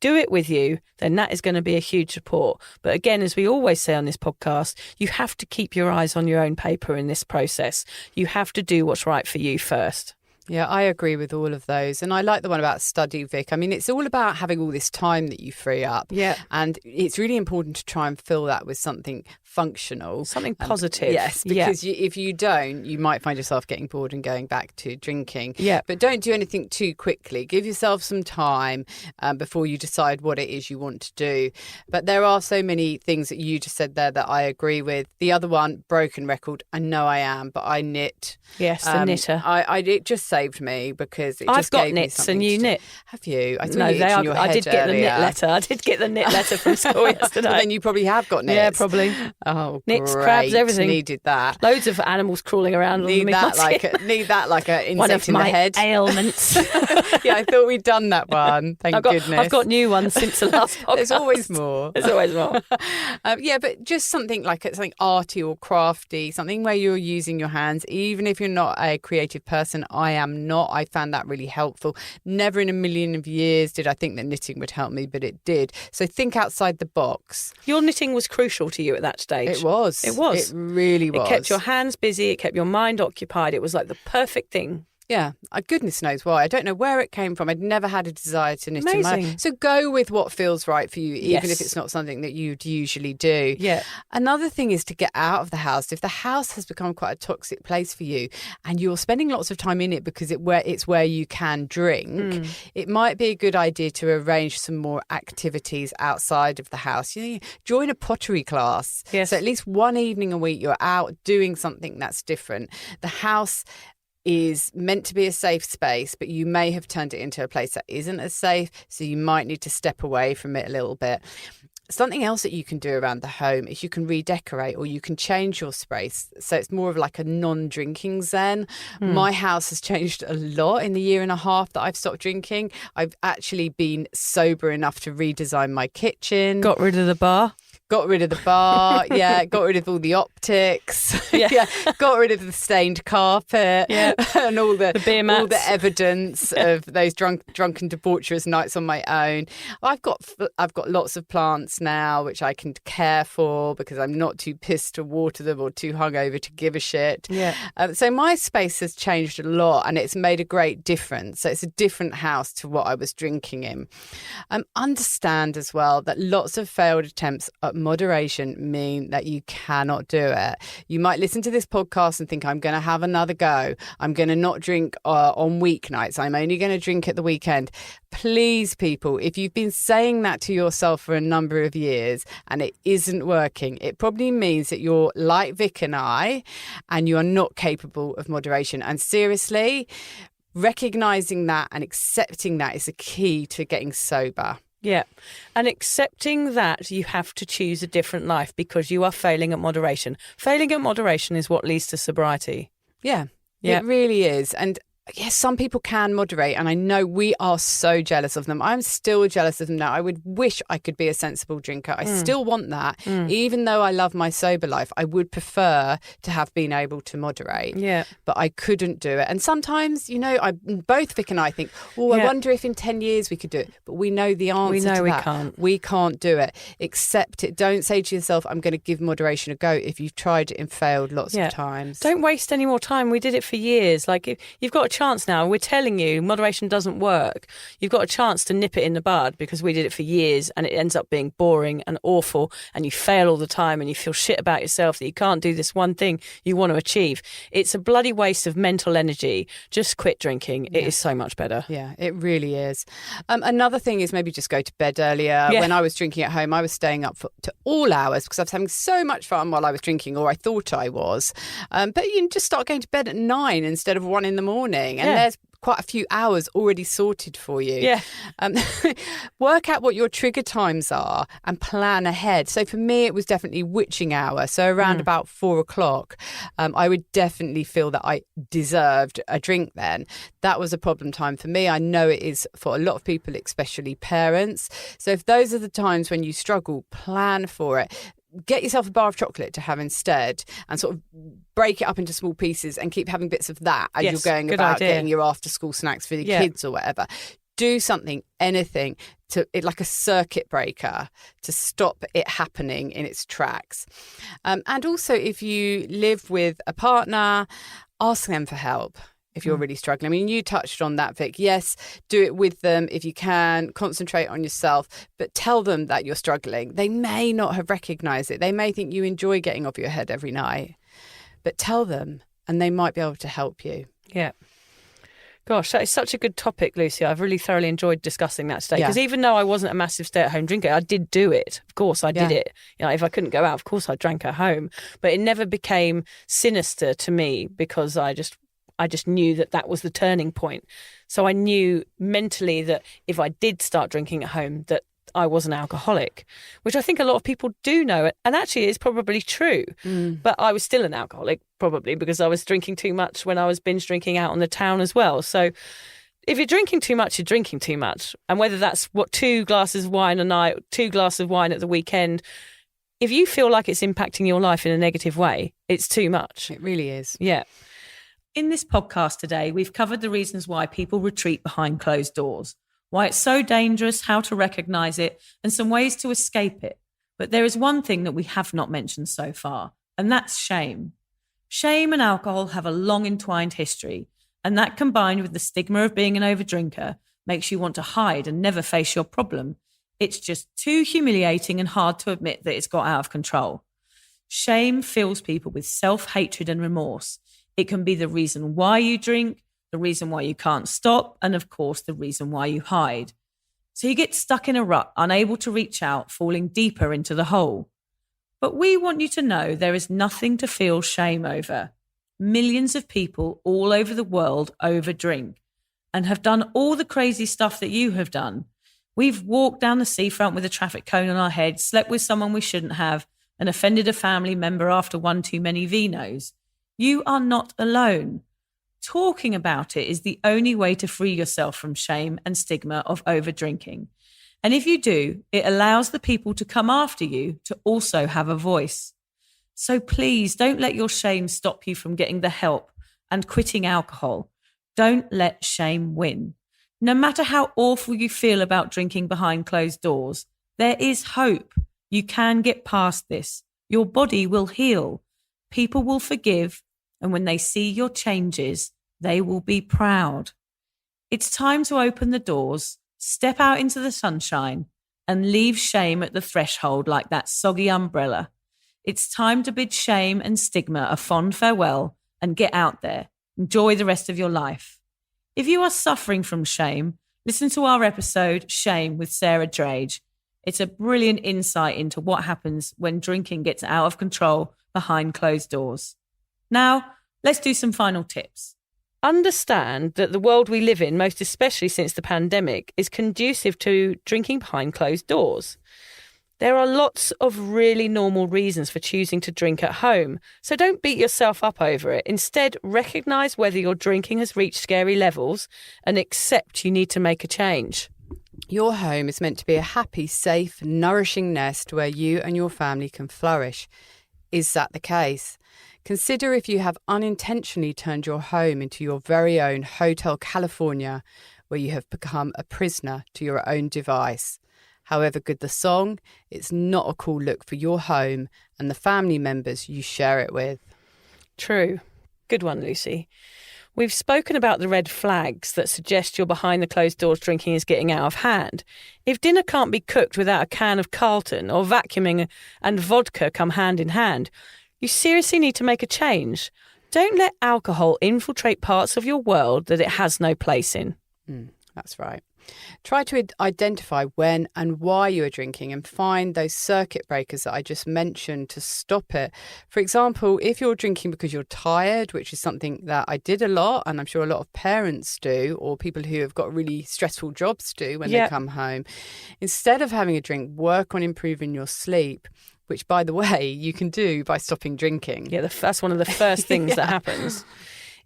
S4: do it with you, then that is going to be a huge support. But again, as we always say on this podcast, you have to keep your eyes on your own paper in this process. You have to do what's right for you first.
S8: Yeah, I agree with all of those. And I like the one about study, Vic. I mean, it's all about having all this time that you free up.
S4: Yeah.
S8: And it's really important to try and fill that with something functional.
S4: Something positive.
S8: Yes, because if you don't, you might find yourself getting bored and going back to drinking.
S4: Yeah.
S8: But don't do anything too quickly. Give yourself some time before you decide what it is you want to do. But there are so many things that you just said there that I agree with. The other one, broken record. I know I am, but I knit.
S4: Yes, the knitter.
S8: I just say saved me because it
S4: I've
S8: just
S4: got
S8: gave me
S4: knits
S8: something
S4: and you
S8: to do.
S4: knit.
S8: Have you? I thought
S4: No,
S8: you
S4: they
S8: itched
S4: are.
S8: in your
S4: I
S8: head
S4: did get the knit
S8: earlier.
S4: letter. I did get the knit letter from school yesterday.
S8: Well, then you probably have got knits.
S4: Yeah, probably.
S8: Oh,
S4: Knits,
S8: great.
S4: crabs, everything.
S8: Needed that.
S4: Loads of animals crawling around.
S8: Need that like a
S4: one
S8: insect
S4: of
S8: in the
S4: my
S8: head.
S4: ailments.
S8: Yeah, I thought we'd done that one. Thank goodness.
S4: I've got new ones since the last podcast.
S8: There's always more.
S4: There's always more.
S8: Yeah, but just something like something arty or crafty, something where you're using your hands, even if you're not a creative person. I am not. I found that really helpful. Never in a million of years did I think that knitting would help me, but it did. So think outside the box.
S4: Your knitting was crucial to you at that stage.
S8: It was.
S4: It was.
S8: It really was.
S4: It kept your hands busy. It kept your mind occupied. It was like the perfect thing.
S8: Yeah, goodness knows why. I don't know where it came from. I'd never had a desire to knit in my
S4: Amazing.
S8: life. So go with what feels right for you, even
S4: Yes.
S8: if it's not something that you'd usually do.
S4: Yeah.
S8: Another thing is to get out of the house. If the house has become quite a toxic place for you and you're spending lots of time in it because it's where you can drink, it might be a good idea to arrange some more activities outside of the house. Join a pottery class.
S4: Yes.
S8: So at least one evening a week you're out doing something that's different. The house is meant to be a safe space, but you may have turned it into a place that isn't as safe, so you might need to step away from it a little bit. Something else that you can do around the home is you can redecorate or you can change your space. So it's more of like a non-drinking zen. My house has changed a lot in the year and a half that I've stopped drinking. I've actually been sober enough to redesign my kitchen.
S4: Got rid of the bar.
S8: Got rid of the bar, yeah. Got rid of all the optics,
S4: Yeah.
S8: Got rid of the stained carpet,
S4: Yeah.
S8: and all the
S4: beer mats.
S8: all the evidence of those drunken debaucherous nights on my own. I've got lots of plants now which I can care for because I'm not too pissed to water them or too hungover to give a shit.
S4: Yeah.
S8: So my space has changed a lot, and it's made a great difference. So it's a different house to what I was drinking in. Understand as well that lots of failed attempts at moderation mean that you cannot do it. You might listen to this podcast and think, I'm going to have another go. I'm going to not drink on weeknights. I'm only going to drink at the weekend. Please, people, if you've been saying that to yourself for a number of years and it isn't working, it probably means that you're like Vic and I, and you are not capable of moderation. And seriously, recognizing that and accepting that is the key to getting sober.
S4: Yeah. And accepting that you have to choose a different life because you are failing at moderation. Failing at moderation is what leads to sobriety.
S8: Yeah,
S4: Yeah.
S8: it really is. And yes, some people can moderate, and I know we are so jealous of them. I'm still jealous of them now. I would wish I could be a sensible drinker. I still want that. Even though I love my sober life, I would prefer to have been able to moderate.
S4: Yeah.
S8: But I couldn't do it. And sometimes, both Vic and I think, I wonder if in 10 years we could do it. But we know the answer
S4: We know
S8: to
S4: we
S8: that.
S4: can't.
S8: We can't do it. Accept it. Don't say to yourself, I'm going to give moderation a go if you've tried it and failed lots of times.
S4: Don't waste any more time. We did it for years. Like, you've got a chance now. We're telling you moderation doesn't work. You've got a chance to nip it in the bud because we did it for years and it ends up being boring and awful and you fail all the time and you feel shit about yourself that you can't do this one thing you want to achieve. It's a bloody waste of mental energy. Just quit drinking. It is so much better.
S8: Yeah, it really is. Another thing is maybe just go to bed earlier.
S4: Yeah.
S8: When I was drinking at home, I was staying up to all hours because I was having so much fun while I was drinking, or I thought I was. But you can just start going to bed at 9 instead of 1 in the morning. And there's quite a few hours already sorted for you.
S4: Yeah.
S8: Work out what your trigger times are and plan ahead. So for me, it was definitely witching hour. So around about 4 o'clock, I would definitely feel that I deserved a drink then. That was a problem time for me. I know it is for a lot of people, especially parents. So if those are the times when you struggle, plan for it. Get yourself a bar of chocolate to have instead and sort of break it up into small pieces and keep having bits of that as you're going about
S4: idea.
S8: getting your after school snacks for your kids or whatever. Do something, anything, like a circuit breaker to stop it happening in its tracks. And also, if you live with a partner, ask them for help. If you're really struggling. I mean, you touched on that, Vic. Yes, do it with them if you can. Concentrate on yourself, but tell them that you're struggling. They may not have recognised it. They may think you enjoy getting off your head every night, but tell them and they might be able to help you.
S4: Yeah. Gosh, that is such a good topic, Lucy. I've really thoroughly enjoyed discussing that today.
S8: Yeah.
S4: Because even though I wasn't a massive stay-at-home drinker, I did do it. Of course, I did it. If I couldn't go out, of course, I drank at home. But it never became sinister to me because I just I just knew that was the turning point. So I knew mentally that if I did start drinking at home, that I was an alcoholic, which I think a lot of people do know. And actually it's probably true. But I was still an alcoholic, probably because I was drinking too much when I was binge drinking out on the town as well. So if you're drinking too much, you're drinking too much. And whether that's 2 glasses of wine a night, 2 glasses of wine at the weekend, if you feel like it's impacting your life in a negative way, it's too much.
S8: It really is.
S4: Yeah.
S6: In this podcast today, we've covered the reasons why people retreat behind closed doors, why it's so dangerous, how to recognise it, and some ways to escape it. But there is one thing that we have not mentioned so far, and that's shame. Shame and alcohol have a long entwined history, and that combined with the stigma of being an overdrinker makes you want to hide and never face your problem. It's just too humiliating and hard to admit that it's got out of control. Shame fills people with self-hatred and remorse. It can be the reason why you drink, the reason why you can't stop, and of course, the reason why you hide. So you get stuck in a rut, unable to reach out, falling deeper into the hole. But we want you to know there is nothing to feel shame over. Millions of people all over the world overdrink and have done all the crazy stuff that you have done. We've walked down the seafront with a traffic cone on our head, slept with someone we shouldn't have, and offended a family member after one too many vinos. You are not alone. Talking about it is the only way to free yourself from shame and stigma of overdrinking. And if you do, it allows the people to come after you to also have a voice. So please don't let your shame stop you from getting the help and quitting alcohol. Don't let shame win. No matter how awful you feel about drinking behind closed doors, there is hope. You can get past this. Your body will heal. People will forgive. And when they see your changes, they will be proud. It's time to open the doors, step out into the sunshine, and leave shame at the threshold like that soggy umbrella. It's time to bid shame and stigma a fond farewell and get out there. Enjoy the rest of your life. If you are suffering from shame, listen to our episode, Shame with Sarah Drage. It's a brilliant insight into what happens when drinking gets out of control behind closed doors. Now, let's do some final tips.
S4: Understand that the world we live in, most especially since the pandemic, is conducive to drinking behind closed doors. There are lots of really normal reasons for choosing to drink at home, so don't beat yourself up over it. Instead, recognise whether your drinking has reached scary levels and accept you need to make a change.
S8: Your home is meant to be a happy, safe, nourishing nest where you and your family can flourish. Is that the case? Consider if you have unintentionally turned your home into your very own Hotel California, where you have become a prisoner to your own device. However good the song, it's not a cool look for your home and the family members you share it with.
S4: True. Good one, Lucy. We've spoken about the red flags that suggest your behind the closed doors drinking is getting out of hand. If dinner can't be cooked without a can of Carlton or vacuuming and vodka come hand in hand, you seriously need to make a change. Don't let alcohol infiltrate parts of your world that it has no place in.
S8: That's right. Try to identify when and why you are drinking and find those circuit breakers that I just mentioned to stop it. For example, if you're drinking because you're tired, which is something that I did a lot, and I'm sure a lot of parents do, or people who have got really stressful jobs do when they come home, instead of having a drink, work on improving your sleep, which, by the way, you can do by stopping drinking.
S4: Yeah, that's one of the first things that happens.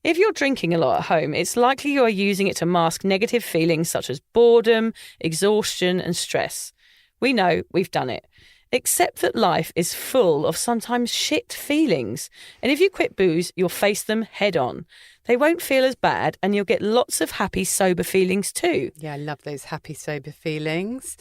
S4: If you're drinking a lot at home, it's likely you are using it to mask negative feelings such as boredom, exhaustion and stress. We know, we've done it. Accept that life is full of sometimes shit feelings. And if you quit booze, you'll face them head on. They won't feel as bad and you'll get lots of happy, sober feelings too.
S8: Yeah, I love those happy, sober feelings.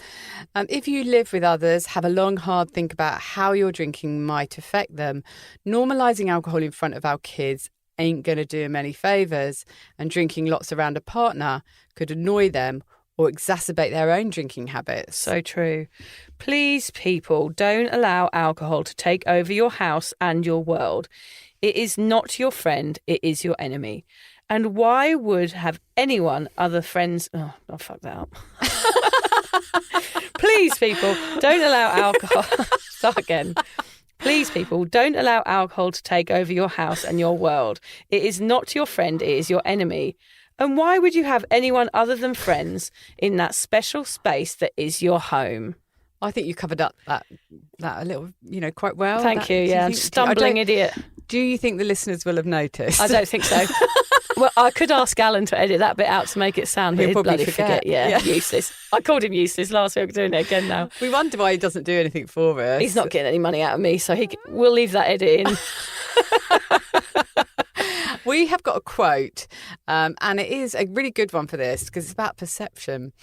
S8: If you live with others, have a long, hard think about how your drinking might affect them. Normalising alcohol in front of our kids ain't going to do them any favours, and drinking lots around a partner could annoy them or exacerbate their own drinking habits.
S4: So true. Please, people, don't allow alcohol to take over your house and your world. It is not your friend, it is your enemy. And why would have anyone other friends... Oh, I'll fuck that up. Please, people, don't allow alcohol... Start again. Please, people, don't allow alcohol to take over your house and your world. It is not your friend, it is your enemy. And why would you have anyone other than friends in that special space that is your home?
S8: I think you covered up that a little, quite well.
S4: Thank you. Yeah, I'm stumbling idiot.
S8: Do you think the listeners will have noticed?
S4: I don't think so. Well, I could ask Alan to edit that bit out to make it sound
S8: He'll
S4: he'd
S8: probably
S4: bloody forget. Yeah, useless. I called him useless last week. I'm doing it again now.
S8: We wonder why he doesn't do anything for us.
S4: He's not getting any money out of me, so we'll leave that edit in.
S8: We have got a quote, and it is a really good one for this because it's about perception.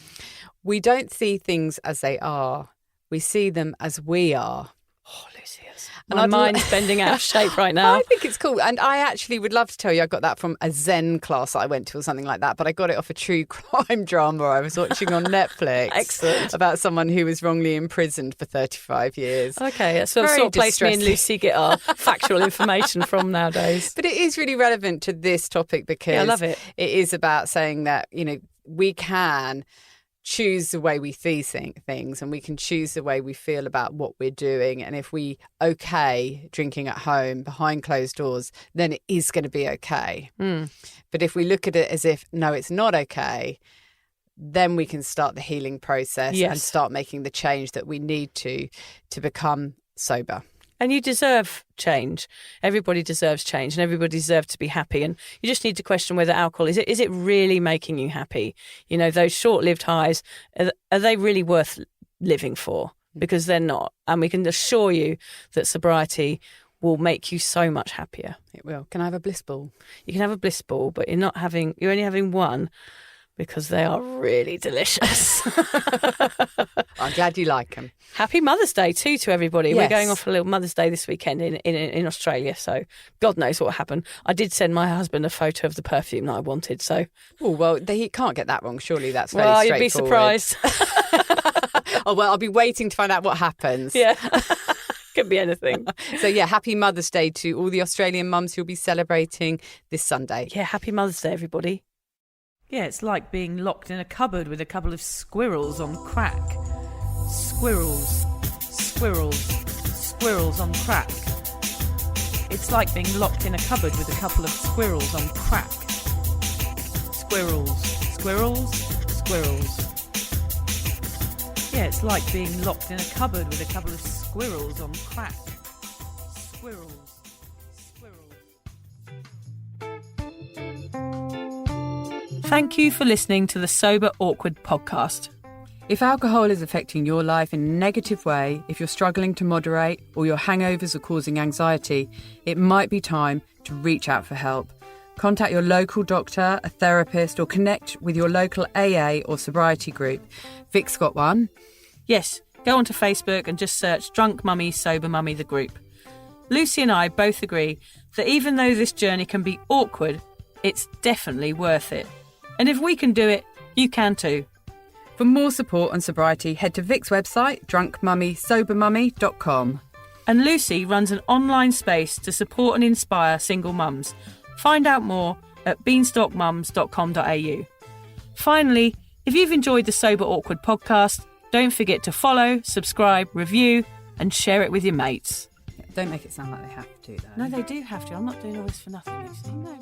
S8: We don't see things as they are. We see them as we are.
S4: Oh, Lucius. My mind's bending out of shape right now.
S8: I think it's cool. And I actually would love to tell you I got that from a Zen class that I went to or something like that. But I got it off a true crime drama I was watching on Netflix.
S4: Excellent.
S8: About someone who was wrongly imprisoned for 35 years.
S4: Okay, that's the sort of place me and Lucy get our factual information from nowadays.
S8: But it is really relevant to this topic because
S4: I love it.
S8: It is about saying that, we can choose the way we see things and we can choose the way we feel about what we're doing. And if we drinking at home behind closed doors, then it is going to be okay. But if we look at it as if, no, it's not okay, then we can start the healing process and start making the change that we need to become sober.
S4: And you deserve change. Everybody deserves change and everybody deserves to be happy. And you just need to question whether alcohol, is it really making you happy? Those short-lived highs, are they really worth living for? Because they're not. And we can assure you that sobriety will make you so much happier.
S8: It will. Can I have a bliss ball?
S4: You can have a bliss ball, but you're only having one because they are really delicious.
S8: I'm glad you like them.
S4: Happy Mother's Day too to everybody.
S8: Yes.
S4: We're going off for a little Mother's Day this weekend in Australia, so God knows what happened. I did send my husband a photo of the perfume that I wanted, so...
S8: Oh, well, he can't get that wrong. Surely that's fairly
S4: straightforward. Well, you'd be surprised.
S8: Oh, well, I'll be waiting to find out what happens.
S4: Yeah. Could be anything.
S8: So, yeah, happy Mother's Day to all the Australian mums who'll be celebrating this Sunday.
S4: Yeah, happy Mother's Day, everybody.
S6: Yeah, it's like being locked in a cupboard with a couple of squirrels on crack. Squirrels on crack. It's like being locked in a cupboard with a couple of squirrels on crack. Squirrels. Yeah, it's like being locked in a cupboard with a couple of squirrels on crack. Squirrels.
S4: Thank you for listening to the Sober Awkward podcast.
S5: If alcohol is affecting your life in a negative way, if you're struggling to moderate or your hangovers are causing anxiety, it might be time to reach out for help. Contact your local doctor, a therapist, or connect with your local AA or sobriety group. Vic's got one.
S4: Yes, go onto Facebook and just search Drunk Mummy, Sober Mummy, the group. Lucy and I both agree that even though this journey can be awkward, it's definitely worth it. And if we can do it, you can too.
S5: For more support on sobriety, head to Vic's website, drunkmummysobermummy.com.
S4: And Lucy runs an online space to support and inspire single mums. Find out more at beanstalkmums.com.au. Finally, if you've enjoyed the Sober Awkward podcast, don't forget to follow, subscribe, review, and share it with your mates.
S5: Don't make it sound like they have to, though.
S4: No, they do have to. I'm not doing all this for nothing, Lucy. No.